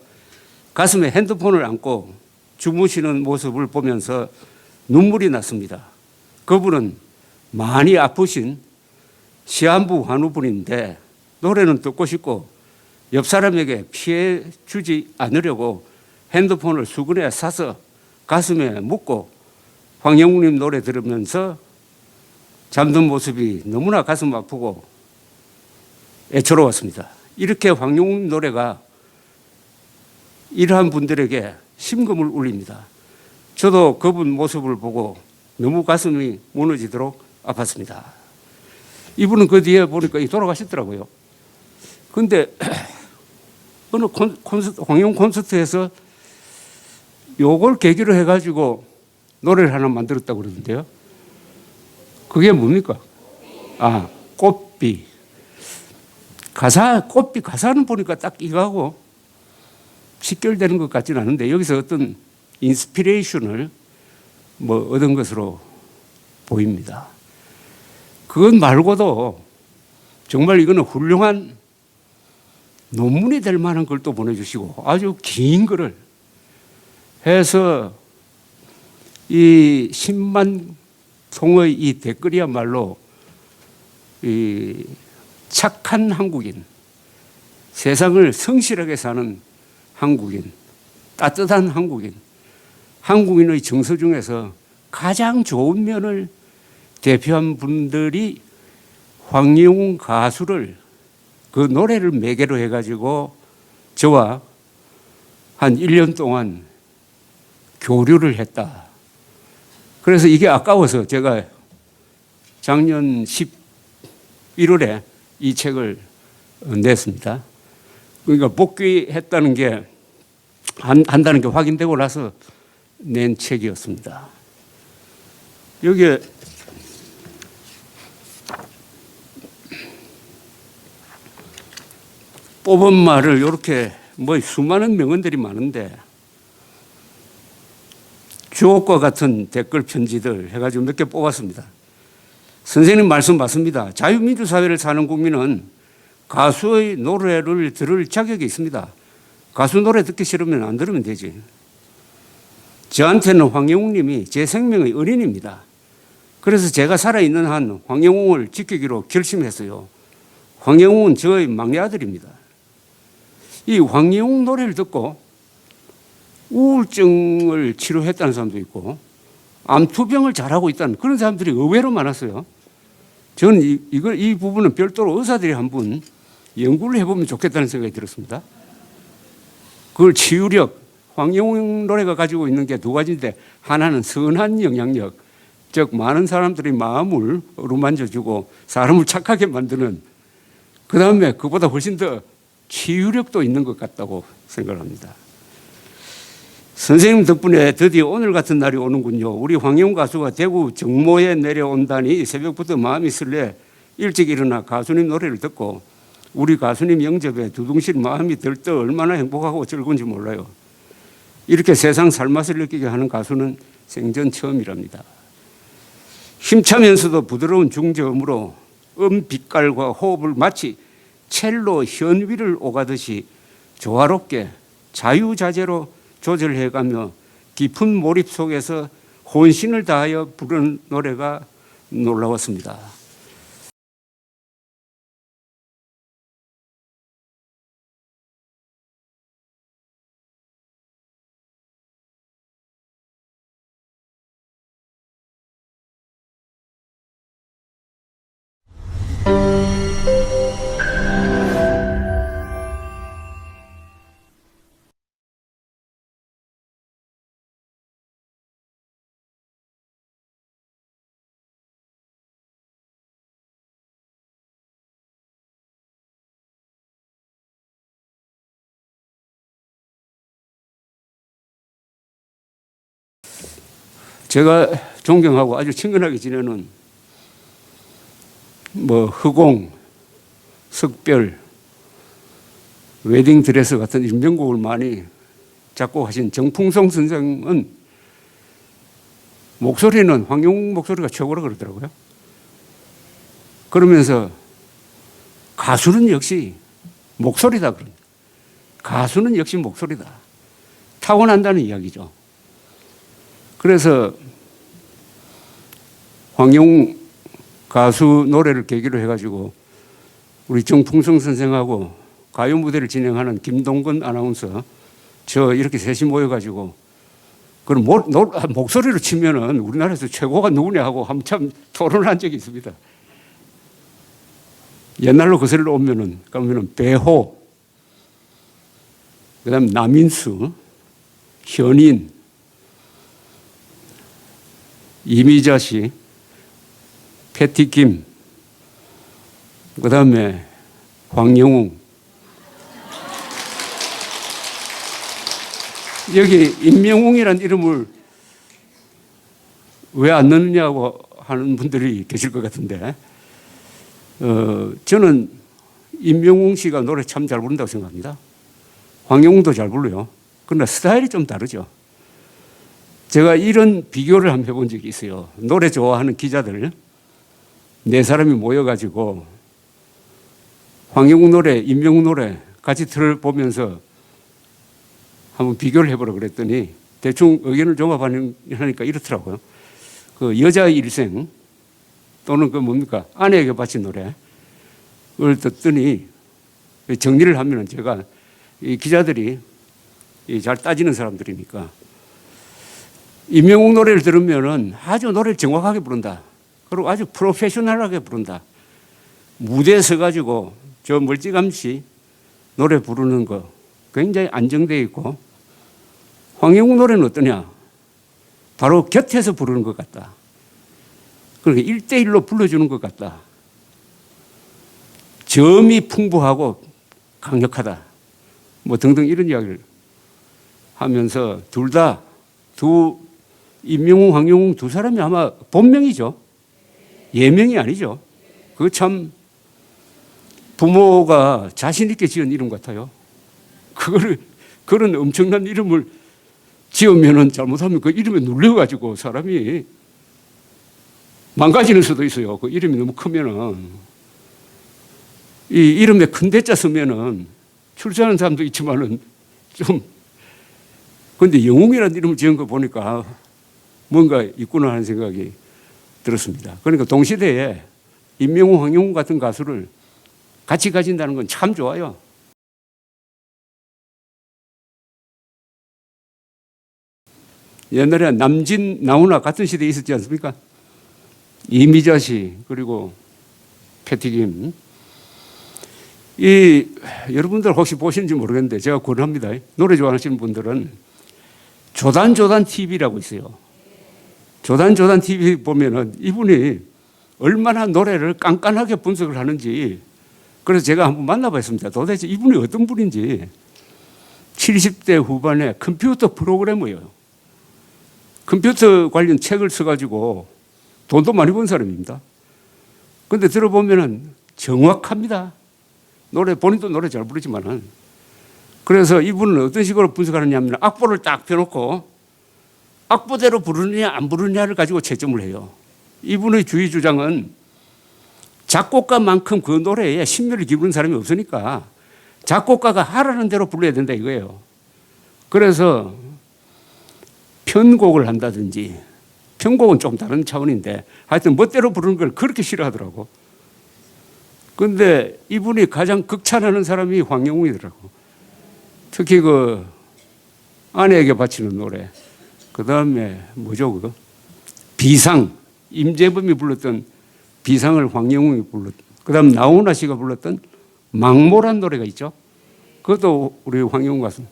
가슴에 핸드폰을 안고 주무시는 모습을 보면서 눈물이 났습니다. 그분은 많이 아프신 시한부 환우분인데 노래는 듣고 싶고 옆 사람에게 피해 주지 않으려고 핸드폰을 수건에 싸서 가슴에 묻고 황영웅님 노래 들으면서 잠든 모습이 너무나 가슴 아프고 애처로웠습니다. 이렇게 황영웅님 노래가 이러한 분들에게 심금을 울립니다. 저도 그분 모습을 보고 너무 가슴이 무너지도록 아팠습니다. 이분은 그 뒤에 보니까 돌아가셨더라고요. 그런데 어느 황영 콘서트에서 요걸 계기로 해가지고 노래를 하나 만들었다고 그러던데요. 그게 뭡니까? 꽃비. 꽃비 가사는 보니까 딱 이거하고 직결되는 것 같지는 않은데 여기서 어떤 인스피레이션을 얻은 것으로 보입니다. 그것 말고도 정말 이거는 훌륭한 논문이 될 만한 걸 또 보내주시고 아주 긴 글을 해서 이 10만 통의 이 댓글이야말로 이 착한 한국인, 세상을 성실하게 사는 한국인, 따뜻한 한국인, 한국인의 정서 중에서 가장 좋은 면을 대표한 분들이 황영웅 가수를 그 노래를 매개로 해가지고 저와 한 1년 동안 교류를 했다. 그래서 이게 아까워서 제가 작년 11월에 이 책을 냈습니다. 그러니까 복귀했다는 게 한다는 게 확인되고 나서 낸 책이었습니다. 여기에 뽑은 말을 이렇게 뭐 수많은 명언들이 많은데 주옥과 같은 댓글 편지들 해가지고 몇 개 뽑았습니다. 선생님 말씀 맞습니다. 자유민주 사회를 사는 국민은 가수의 노래를 들을 자격이 있습니다. 가수 노래 듣기 싫으면 안 들으면 되지. 저한테는 황영웅 님이 제 생명의 은인입니다. 그래서 제가 살아있는 한 황영웅을 지키기로 결심했어요. 황영웅은 저의 막내 아들입니다. 이 황영웅 노래를 듣고 우울증을 치료했다는 사람도 있고 암투병을 잘하고 있다는 그런 사람들이 의외로 많았어요. 저는 이 부분은 별도로 의사들이 한번 연구를 해보면 좋겠다는 생각이 들었습니다. 그걸 치유력, 황영웅 노래가 가지고 있는 게 두 가지인데 하나는 선한 영향력, 즉 많은 사람들이 마음을 어루만져주고 사람을 착하게 만드는, 그 다음에 그보다 훨씬 더 치유력도 있는 것 같다고 생각합니다. 선생님 덕분에 드디어 오늘 같은 날이 오는군요. 우리 황영웅 가수가 대구 정모에 내려온다니 새벽부터 마음이 설레 일찍 일어나 가수님 노래를 듣고 우리 가수님 영접에 두둥실 마음이 들떠 얼마나 행복하고 즐거운지 몰라요. 이렇게 세상 살맛을 느끼게 하는 가수는 생전 처음이랍니다. 힘차면서도 부드러운 중저음으로 빛깔과 호흡을 마치 첼로 현위를 오가듯이 조화롭게 자유자재로 조절해가며 깊은 몰입 속에서 혼신을 다하여 부르는 노래가 놀라웠습니다. 제가 존경하고 아주 친근하게 지내는 허공, 석별, 웨딩드레스 같은 이런 명곡을 많이 작곡하신 정풍성 선생은 목소리는 황영웅 목소리가 최고라 그러더라고요. 그러면서 가수는 역시 목소리다 그럽니다. 가수는 역시 목소리다. 타고난다는 이야기죠. 그래서 황영웅 가수 노래를 계기로 해가지고 우리 정풍성 선생하고 가요 무대를 진행하는 김동건 아나운서 저 이렇게 셋이 모여가지고 그럼 목소리로 치면은 우리나라에서 최고가 누구냐 하고 한참 토론을 한 적이 있습니다. 옛날로 거슬러 오면은 배호, 그다음 남인수, 현인, 이미자 씨, 패티김, 그 다음에 황영웅. 여기 임명웅이라는 이름을 왜 안 넣느냐고 하는 분들이 계실 것 같은데, 저는 임명웅 씨가 노래 참 잘 부른다고 생각합니다. 황영웅도 잘 불러요. 그러나 스타일이 좀 다르죠. 제가 이런 비교를 한번 해본 적이 있어요. 노래 좋아하는 기자들 4사람이 모여가지고 황영웅 노래, 임명웅 노래 같이 들어보면서 한번 비교를 해보라 그랬더니 대충 의견을 종합하니까 이렇더라고요. 그 여자의 일생 또는 아내에게 바친 노래를 듣더니 정리를 하면은 제가 이 기자들이 잘 따지는 사람들이니까 임명웅 노래를 들으면은 아주 노래를 정확하게 부른다. 그리고 아주 프로페셔널하게 부른다. 무대에 서가지고 저 멀찌감치 노래 부르는 거 굉장히 안정되어 있고, 황영웅 노래는 어떠냐? 바로 곁에서 부르는 것 같다. 그러니까 1대1로 불러주는 것 같다. 저음이 풍부하고 강력하다. 등등 이런 이야기를 하면서 임명웅, 황영웅 두 사람이 아마 본명이죠. 예명이 아니죠. 그거 참 부모가 자신 있게 지은 이름 같아요. 그런 엄청난 이름을 지으면은 잘못하면 그 이름에 눌려가지고 사람이 망가지는 수도 있어요. 그 이름이 너무 크면은. 이 이름에 큰 대자 쓰면은 출세하는 사람도 있지만은 좀, 근데 영웅이라는 이름을 지은 거 보니까 뭔가 있구나 하는 생각이 들었습니다. 그러니까 동시대에 임명웅, 황영웅 같은 가수를 같이 가진다는 건 참 좋아요. 옛날에 남진, 나훈아 같은 시대에 있었지 않습니까? 이미자 씨, 그리고 패티김. 여러분들 혹시 보시는지 모르겠는데 제가 권합니다. 노래 좋아하시는 분들은 조단조단 TV라고 있어요. 조단조단 TV 보면은 이분이 얼마나 노래를 깐깐하게 분석을 하는지, 그래서 제가 한번 만나봤습니다. 도대체 이분이 어떤 분인지. 70대 후반에 컴퓨터 프로그래머예요. 컴퓨터 관련 책을 써가지고 돈도 많이 번 사람입니다. 근데 들어보면은 정확합니다. 본인도 노래 잘 부르지만은. 그래서 이분은 어떤 식으로 분석하느냐면 악보를 딱 펴놓고 악보대로 부르느냐 안 부르느냐를 가지고 채점을 해요. 이분의 주의 주장은 작곡가만큼 그 노래에 신묘를 기울이는 사람이 없으니까 작곡가가 하라는 대로 불러야 된다 이거예요. 그래서 편곡을 한다든지, 편곡은 좀 다른 차원인데 하여튼 멋대로 부르는 걸 그렇게 싫어하더라고. 근데 이분이 가장 극찬하는 사람이 황영웅이더라고. 특히 그 아내에게 바치는 노래. 그 다음에 뭐죠 그거? 비상. 임재범이 불렀던 비상을 황영웅이 불렀던. 그 다음 나훈아 씨가 불렀던 망모란 노래가 있죠. 그것도 우리 황영웅 가수.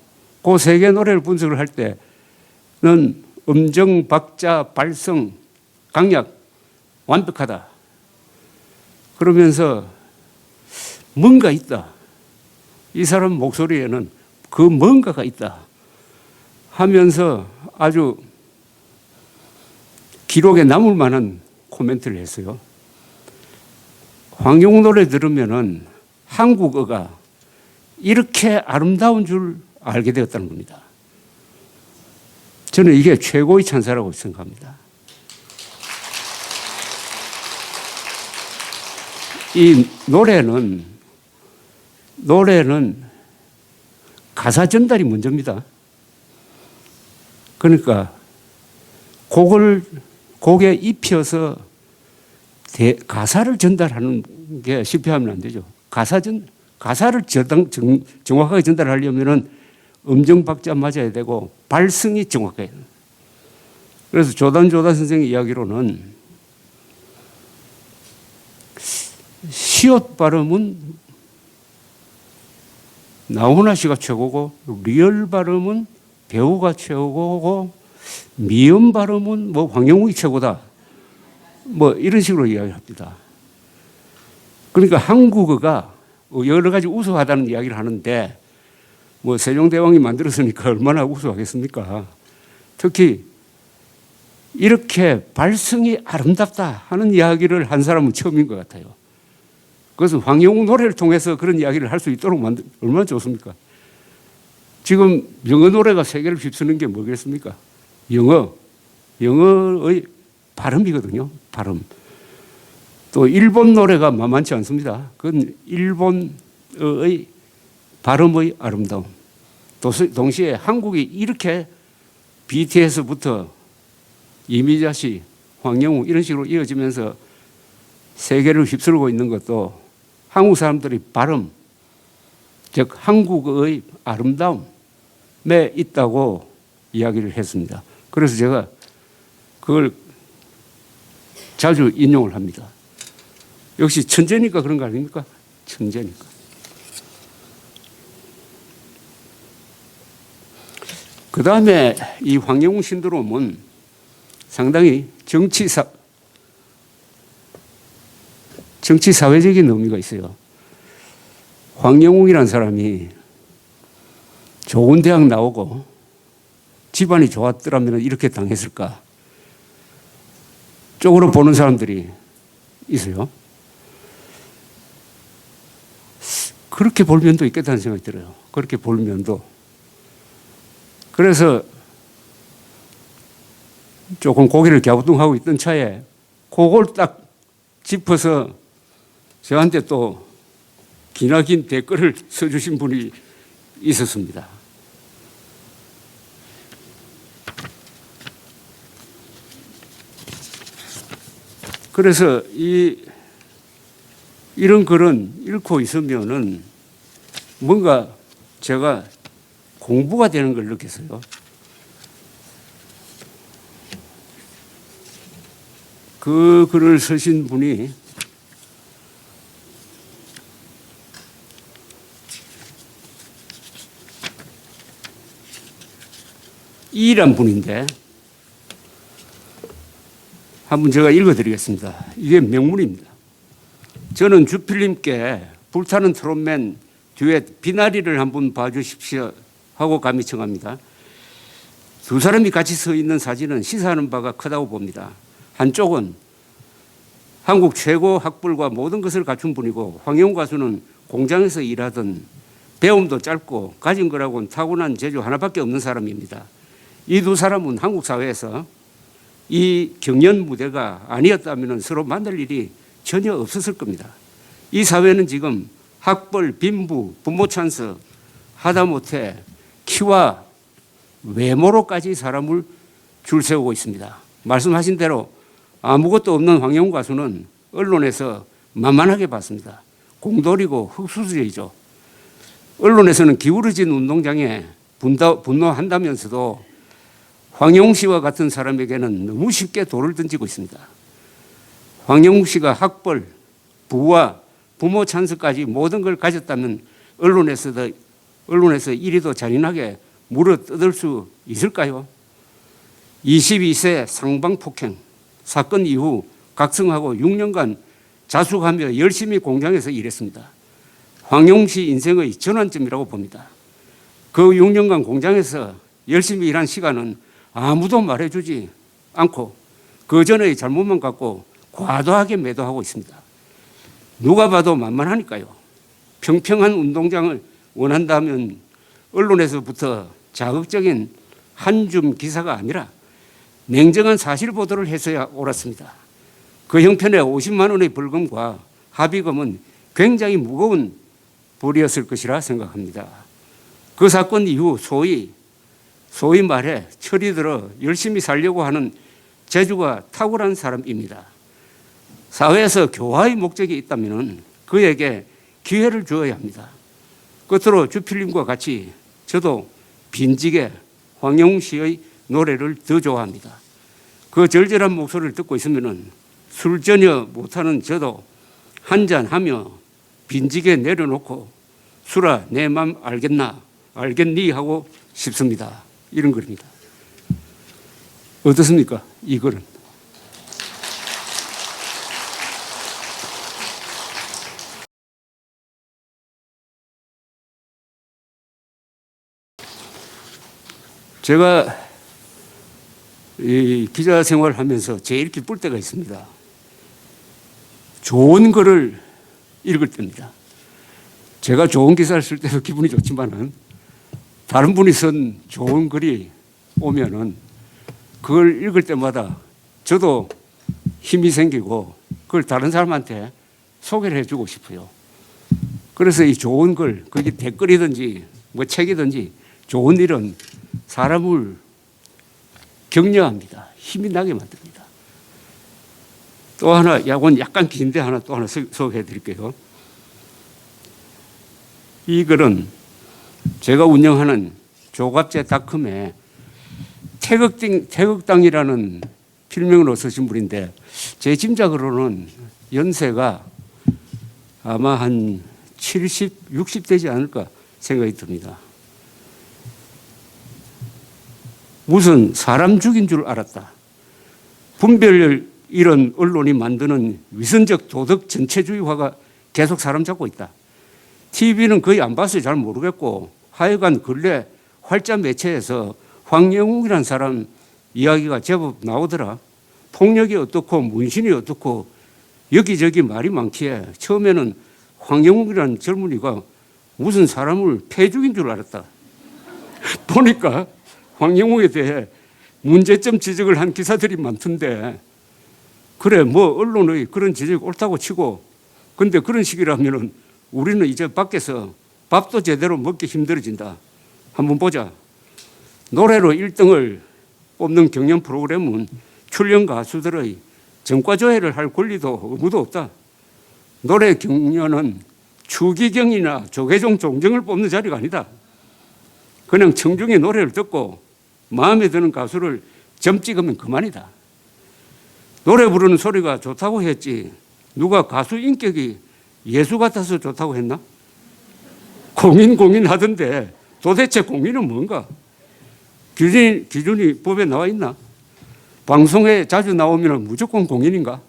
그 세 개 노래를 분석을 할 때는 음정, 박자, 발성, 강약 완벽하다. 그러면서 뭔가 있다. 이 사람 목소리에는 그 뭔가가 있다 하면서 아주 기록에 남을 만한 코멘트를 했어요. 황영웅 노래 들으면은 한국어가 이렇게 아름다운 줄 알게 되었다는 겁니다. 저는 이게 최고의 찬사라고 생각합니다. 이 노래는 가사 전달이 먼저입니다. 그러니까 곡에 입혀서 가사를 전달하는 게 실패하면 안 되죠. 가사를 정확하게 전달하려면 음정 박자 맞아야 되고 발성이 정확해야 돼요. 그래서 조단 선생의 이야기로는 시옷 발음은 나훈아 씨가 최고고, 리얼 발음은 배우가 최고고, 미음 발음은 뭐 황영웅이 최고다. 뭐 이런 식으로 이야기합니다. 그러니까 한국어가 여러 가지 우수하다는 이야기를 하는데 뭐 세종대왕이 만들었으니까 얼마나 우수하겠습니까? 특히 이렇게 발성이 아름답다 하는 이야기를 한 사람은 처음인 것 같아요. 그것은 황영웅 노래를 통해서 그런 이야기를 할 수 있도록 얼마나 좋습니까? 지금 영어 노래가 세계를 휩쓰는 게 뭐겠습니까? 영어의 발음이거든요. 발음. 또 일본 노래가 만만치 않습니다. 그건 일본의 발음의 아름다움. 동시에 한국이 이렇게 BTS부터 이미자 씨, 황영웅 이런 식으로 이어지면서 세계를 휩쓸고 있는 것도 한국 사람들의 발음, 즉 한국의 아름다움에 있다고 이야기를 했습니다. 그래서 제가 그걸 자주 인용을 합니다. 역시 천재니까 그런 거 아닙니까? 천재니까. 그 다음에 이 황영웅 신드롬은 상당히 정치사회적인 의미가 있어요. 황영웅이라는 사람이 좋은 대학 나오고 집안이 좋았더라면 이렇게 당했을까? 쪽으로 보는 사람들이 있어요. 그렇게 볼 면도 있겠다는 생각이 들어요. 그렇게 볼 면도. 그래서 조금 고개를 갸우뚱하고 있던 차에 그걸 딱 짚어서 저한테 또 기나긴 댓글을 써주신 분이 있었습니다. 그래서 이런 글은 읽고 있으면은 뭔가 제가 공부가 되는 걸 느꼈어요. 그 글을 쓰신 분이 이란 분인데 한번 제가 읽어드리겠습니다. 이게 명문입니다. 저는 주필님께 불타는 트롯맨 듀엣 비나리를 한번 봐주십시오 하고 감히 청합니다. 두 사람이 같이 서 있는 사진은 시사하는 바가 크다고 봅니다. 한쪽은 한국 최고 학벌과 모든 것을 갖춘 분이고 황영우 가수는 공장에서 일하던 배움도 짧고 가진 거라고는 타고난 재주 하나밖에 없는 사람입니다. 이 두 사람은 한국 사회에서 이 경연 무대가 아니었다면 서로 만날 일이 전혀 없었을 겁니다. 이 사회는 지금 학벌, 빈부, 부모 찬스 하다못해 키와 외모로까지 사람을 줄 세우고 있습니다. 말씀하신 대로 아무것도 없는 황영우 가수는 언론에서 만만하게 봤습니다. 공돌이고 흙수저이죠. 언론에서는 기울어진 운동장에 분노한다면서도 황영우 씨와 같은 사람에게는 너무 쉽게 돌을 던지고 있습니다. 황영우 씨가 학벌, 부와 부모 찬스까지 모든 걸 가졌다면 언론에서 이리도 잔인하게 물어뜯을 수 있을까요? 22세 상방폭행 사건 이후 각성하고 6년간 자숙하며 열심히 공장에서 일했습니다. 황영우 씨 인생의 전환점이라고 봅니다. 그 6년간 공장에서 열심히 일한 시간은 아무도 말해주지 않고 그 전의 잘못만 갖고 과도하게 매도하고 있습니다. 누가 봐도 만만하니까요. 평평한 운동장을 원한다면 언론에서부터 자극적인 한 줌 기사가 아니라 냉정한 사실 보도를 했어야 옳았습니다. 그 형편에 50만 원의 벌금과 합의금은 굉장히 무거운 벌이었을 것이라 생각합니다. 그 사건 이후 소위 말해 철이 들어 열심히 살려고 하는 재주가 탁월한 사람입니다. 사회에서 교화의 목적이 있다면 그에게 기회를 주어야 합니다. 끝으로 주필님과 같이 저도 빈지게 황영우 씨의 노래를 더 좋아합니다. 그 절절한 목소리를 듣고 있으면 술 전혀 못하는 저도 한잔하며 빈지게 내려놓고 술아 내 맘 알겠니 하고 싶습니다. 이런 글입니다. 어떻습니까? 이 글은. 제가 이 기자 생활을 하면서 제일 기쁠 때가 있습니다. 좋은 글을 읽을 때입니다. 제가 좋은 기사를 쓸 때도 기분이 좋지만은 다른 분이 쓴 좋은 글이 오면은 그걸 읽을 때마다 저도 힘이 생기고 그걸 다른 사람한테 소개를 해주고 싶어요. 그래서 이 좋은 글, 그게 댓글이든지 뭐 책이든지 좋은 일은 사람을 격려합니다. 힘이 나게 만듭니다. 또 하나, 이건 약간 긴데 하나 또 하나 소개해 드릴게요. 이 글은 제가 운영하는 조갑제닷컴에 태극당이라는 필명으로 쓰신 분인데 제 짐작으로는 연세가 아마 한 70, 60 되지 않을까 생각이 듭니다. 무슨 사람 죽인 줄 알았다. 분별 이런 언론이 만드는 위선적 도덕 전체주의화가 계속 사람 잡고 있다. TV는 거의 안 봐서 잘 모르겠고 하여간 근래 활자 매체에서 황영욱이라는 사람 이야기가 제법 나오더라. 폭력이 어떻고 문신이 어떻고 여기저기 말이 많기에 처음에는 황영욱이라는 젊은이가 무슨 사람을 폐죽인 줄 알았다. 보니까 황영우에 대해 문제점 지적을 한 기사들이 많던데, 그래 뭐 언론의 그런 지적이 옳다고 치고, 근데 그런 식이라면은 우리는 이제 밖에서 밥도 제대로 먹기 힘들어진다. 한번 보자. 노래로 1등을 뽑는 경연 프로그램은 출연 가수들의 정과조회를 할 권리도 의무도 없다. 노래 경연은 추기경이나 조계종 종정을 뽑는 자리가 아니다. 그냥 청중의 노래를 듣고 마음에 드는 가수를 점 찍으면 그만이다. 노래 부르는 소리가 좋다고 했지 누가 가수 인격이 예수 같아서 좋다고 했나? 공인 하던데 도대체 공인은 뭔가? 기준이 법에 나와 있나? 방송에 자주 나오면 무조건 공인인가?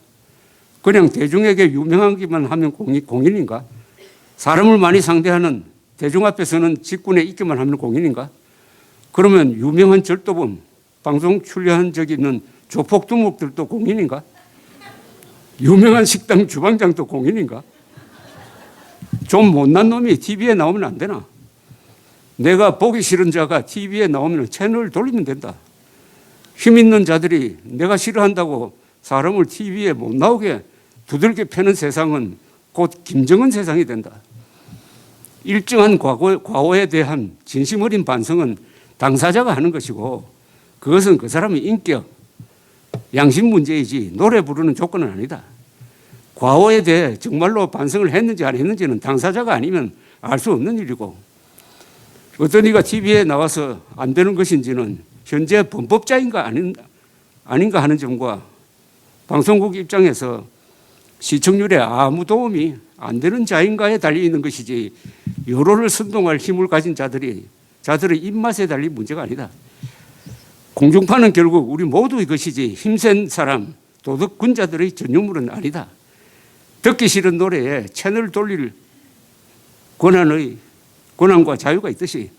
그냥 대중에게 유명하기만 하면 공인인가? 사람을 많이 상대하는 대중 앞에서는 직군에 있기만 하면 공인인가? 그러면 유명한 절도범, 방송 출연한 적이 있는 조폭두목들도 공인인가? 유명한 식당 주방장도 공인인가? 좀 못난 놈이 TV에 나오면 안 되나? 내가 보기 싫은 자가 TV에 나오면 채널을 돌리면 된다. 힘 있는 자들이 내가 싫어한다고 사람을 TV에 못 나오게 두들겨 패는 세상은 곧 김정은 세상이 된다. 일정한 과오에 대한 진심 어린 반성은 당사자가 하는 것이고, 그것은 그 사람의 인격, 양심 문제이지 노래 부르는 조건은 아니다. 과오에 대해 정말로 반성을 했는지 안 했는지는 당사자가 아니면 알 수 없는 일이고, 어떤 이가 TV에 나와서 안 되는 것인지는 현재 범법자인가 아닌가 하는 점과 방송국 입장에서 시청률에 아무 도움이 안 되는 자인가에 달려 있는 것이지, 여론을 선동할 힘을 가진 자들의 입맛에 달린 문제가 아니다. 공중파는 결국 우리 모두의 것이지 힘센 사람, 도덕군자들의 전유물은 아니다. 듣기 싫은 노래에 채널 돌릴 권한과 자유가 있듯이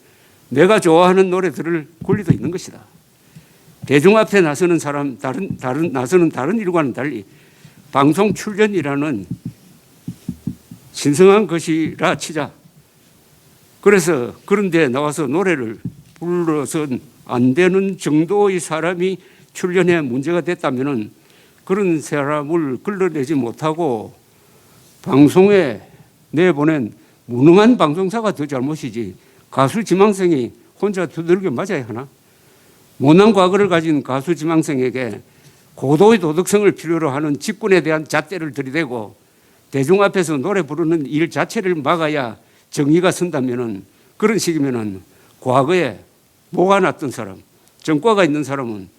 내가 좋아하는 노래 들을 권리도 있는 것이다. 대중 앞에 나서는 사람, 나서는 다른 일과는 달리 방송 출연이라는 신성한 것이라 치자. 그래서 그런 데 나와서 노래를 불러서는 안 되는 정도의 사람이 출연해 문제가 됐다면 그런 사람을 끌어내지 못하고 방송에 내보낸 무능한 방송사가 더 잘못이지, 가수 지망생이 혼자 두들겨 맞아야 하나? 못난 과거를 가진 가수 지망생에게 고도의 도덕성을 필요로 하는 직군에 대한 잣대를 들이대고 대중 앞에서 노래 부르는 일 자체를 막아야 정의가 선다면은, 그런 식이면은 과거에 뭐가 났던 사람, 전과가 있는 사람은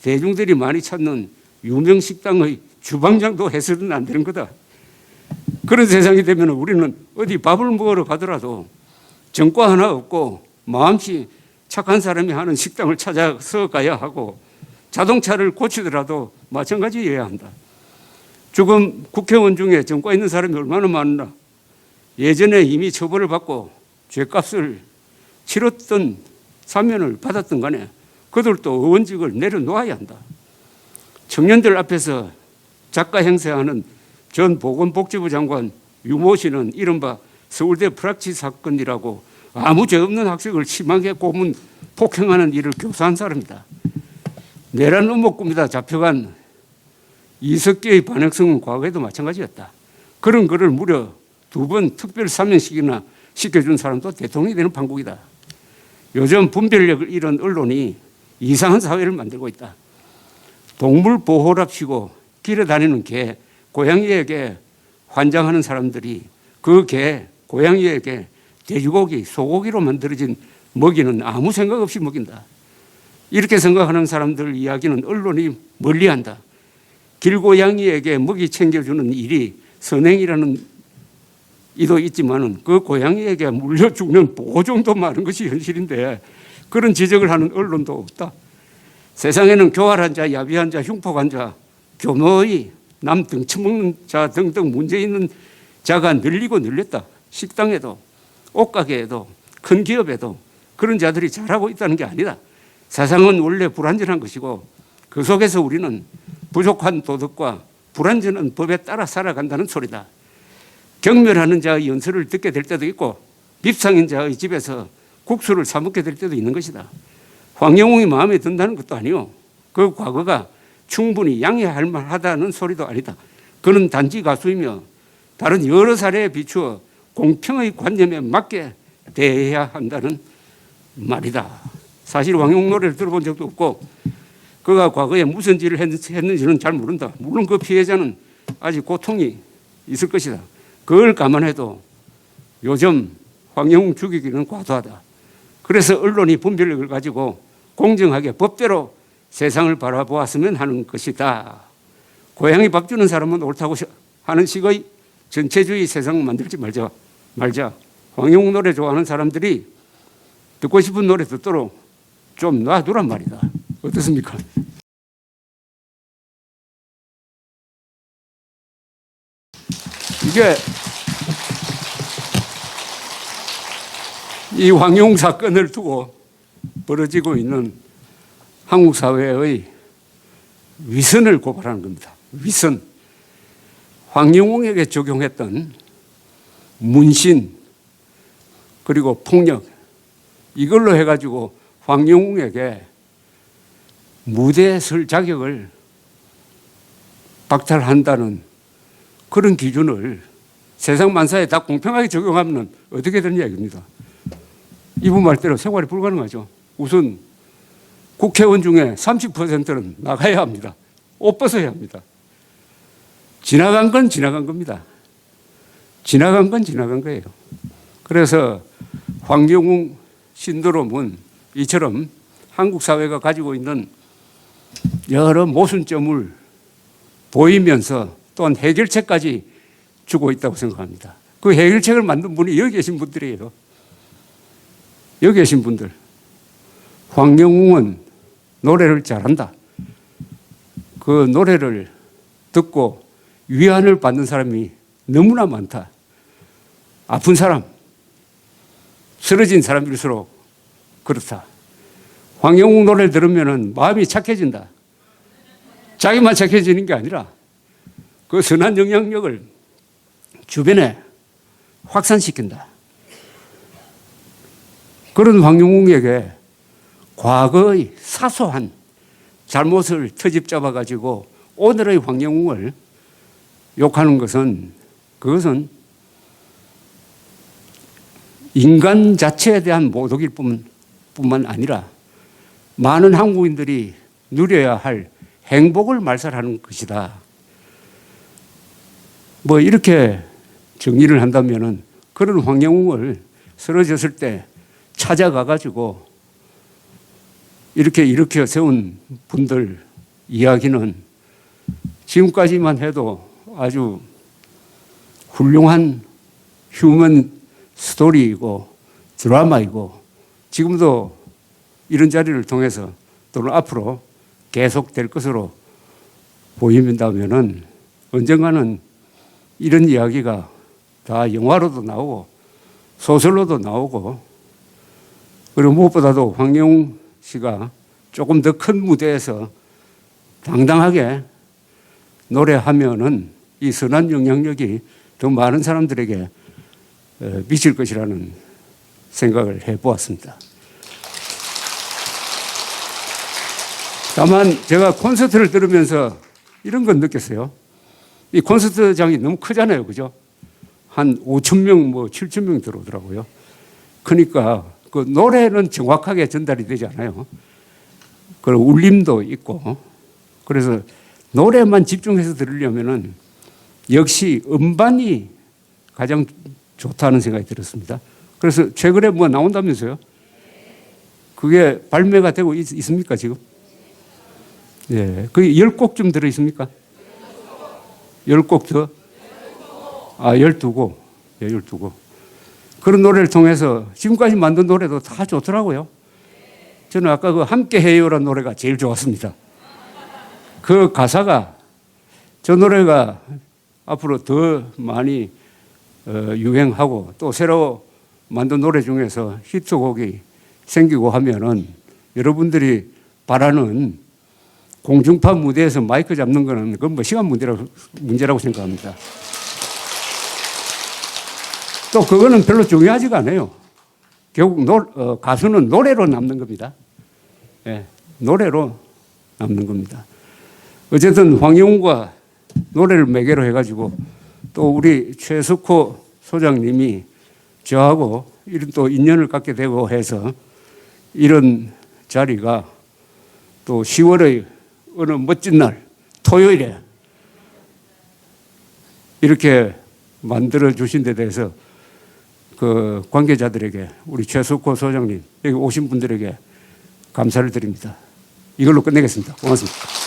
대중들이 많이 찾는 유명 식당의 주방장도 해서는 안 되는 거다. 그런 세상이 되면 우리는 어디 밥을 먹으러 가더라도 전과 하나 없고 마음씨 착한 사람이 하는 식당을 찾아서 가야 하고, 자동차를 고치더라도 마찬가지여야 한다. 지금 국회의원 중에 전과 있는 사람이 얼마나 많나? 예전에 이미 처벌을 받고 죄값을 치렀던 사면을 받았던 간에 그들도 의원직을 내려놓아야 한다. 청년들 앞에서 작가 행세하는 전 보건복지부 장관 유모 씨는 이른바 서울대 프락치 사건이라고 아무 죄 없는 학생을 심하게 고문 폭행하는 일을 교사한 사람이다. 내란 음모꾼이다 잡혀간 이석기의 반역성은 과거에도 마찬가지였다. 그런 글을 무려 2번 특별 사면식이나 시켜준 사람도 대통령이 되는 판국이다. 요즘 분별력을 잃은 언론이 이상한 사회를 만들고 있다. 동물 보호랍시고 길에 다니는 개, 고양이에게 환장하는 사람들이 그 개, 고양이에게 돼지고기, 소고기로 만들어진 먹이는 아무 생각 없이 먹인다. 이렇게 생각하는 사람들 이야기는 언론이 멀리한다. 길고양이에게 먹이 챙겨주는 일이 선행이라는 이도 있지만은 그 고양이에게 물려 죽는 보호종도 많은 것이 현실인데 그런 지적을 하는 언론도 없다. 세상에는 교활한 자, 야비한 자, 흉폭한 자, 교노의, 남 등쳐먹는 자 등등 문제 있는 자가 늘리고 늘렸다. 식당에도, 옷가게에도, 큰 기업에도 그런 자들이 잘하고 있다는 게 아니다. 세상은 원래 불완전한 것이고 그 속에서 우리는 부족한 도덕과 불완전한 법에 따라 살아간다는 소리다. 경멸하는 자의 연설을 듣게 될 때도 있고 밉상인자의 집에서 국수를 사 먹게 될 때도 있는 것이다. 황영웅이 마음에 든다는 것도 아니요. 그 과거가 충분히 양해할 만하다는 소리도 아니다. 그는 단지 가수이며 다른 여러 사례에 비추어 공평의 관념에 맞게 대해야 한다는 말이다. 사실 황영웅 노래를 들어본 적도 없고 그가 과거에 무슨 일을 했는지는 잘 모른다. 물론 그 피해자는 아직 고통이 있을 것이다. 그걸 감안해도 요즘 황영웅 죽이기는 과도하다. 그래서 언론이 분별력을 가지고 공정하게 법대로 세상을 바라보았으면 하는 것이다. 고양이 밥 주는 사람은 옳다고 하는 식의 전체주의 세상 만들지 말자. 황영웅 노래 좋아하는 사람들이 듣고 싶은 노래 듣도록 좀 놔두란 말이다. 어떻습니까? 이게 이 황영웅 사건을 두고 벌어지고 있는 한국 사회의 위선을 고발하는 겁니다. 위선. 황영웅에게 적용했던 문신 그리고 폭력 이걸로 해가지고 황영웅에게 무대에 설 자격을 박탈한다는 그런 기준을 세상 만사에 다 공평하게 적용하면 어떻게 되느냐 이겁니다. 이분 말대로 생활이 불가능하죠. 우선 국회의원 중에 30%는 나가야 합니다. 옷 벗어야 합니다. 지나간 건 지나간 겁니다. 지나간 건 지나간 거예요. 그래서 황영웅 신드롬은 이처럼 한국 사회가 가지고 있는 여러 모순점을 보이면서 또한 해결책까지 주고 있다고 생각합니다. 그 해결책을 만든 분이 여기 계신 분들이에요. 여기 계신 분들. 황영웅은 노래를 잘한다. 그 노래를 듣고 위안을 받는 사람이 너무나 많다. 아픈 사람, 쓰러진 사람일수록 그렇다. 황영웅 노래를 들으면 마음이 착해진다. 자기만 착해지는 게 아니라 그 선한 영향력을 주변에 확산시킨다. 그런 황영웅에게 과거의 사소한 잘못을 터집 잡아가지고 오늘의 황영웅을 욕하는 것은 그것은 인간 자체에 대한 모독일 뿐만 아니라 많은 한국인들이 누려야 할 행복을 말살하는 것이다. 뭐 이렇게 정의를 한다면은 그런 황영웅을 쓰러졌을 때 찾아가가지고 이렇게 일으켜 세운 분들 이야기는 지금까지만 해도 아주 훌륭한 휴먼 스토리이고 드라마이고 지금도 이런 자리를 통해서 또는 앞으로 계속될 것으로 보인다면은 언젠가는 이런 이야기가 다 영화로도 나오고 소설로도 나오고 그리고 무엇보다도 황영웅 씨가 조금 더 큰 무대에서 당당하게 노래하면은 이 선한 영향력이 더 많은 사람들에게 미칠 것이라는 생각을 해보았습니다. 다만 제가 콘서트를 들으면서 이런 건 느꼈어요. 이 콘서트장이 너무 크잖아요. 그죠? 한 5,000명, 7,000명 들어오더라고요. 그러니까 그 노래는 정확하게 전달이 되지 않아요. 그 울림도 있고. 그래서 노래만 집중해서 들으려면은 역시 음반이 가장 좋다는 생각이 들었습니다. 그래서 최근에 뭐 나온다면서요? 그게 발매가 되고 있습니까, 지금? 예. 그게 10곡쯤 들어있습니까? 10곡 더? 12곡. 예, 12곡. 그런 노래를 통해서 지금까지 만든 노래도 다 좋더라고요. 저는 아까 그 함께 해요라는 노래가 제일 좋았습니다. 그 가사가 저 노래가 앞으로 더 많이 유행하고 또 새로 만든 노래 중에서 히트곡이 생기고 하면은 여러분들이 바라는 공중파 무대에서 마이크 잡는 거는 그건 뭐 시간 문제라고 생각합니다. 또 그거는 별로 중요하지가 않아요. 결국 가수는 노래로 남는 겁니다. 예, 노래로 남는 겁니다. 어쨌든 황영우가 노래를 매개로 해가지고 또 우리 최석호 소장님이 저하고 이런 또 인연을 갖게 되고 해서 이런 자리가 또 10월의 어느 멋진 날 토요일에 이렇게 만들어 주신 데 대해서 그 관계자들에게 우리 최석호 소장님 여기 오신 분들에게 감사를 드립니다. 이걸로 끝내겠습니다. 고맙습니다.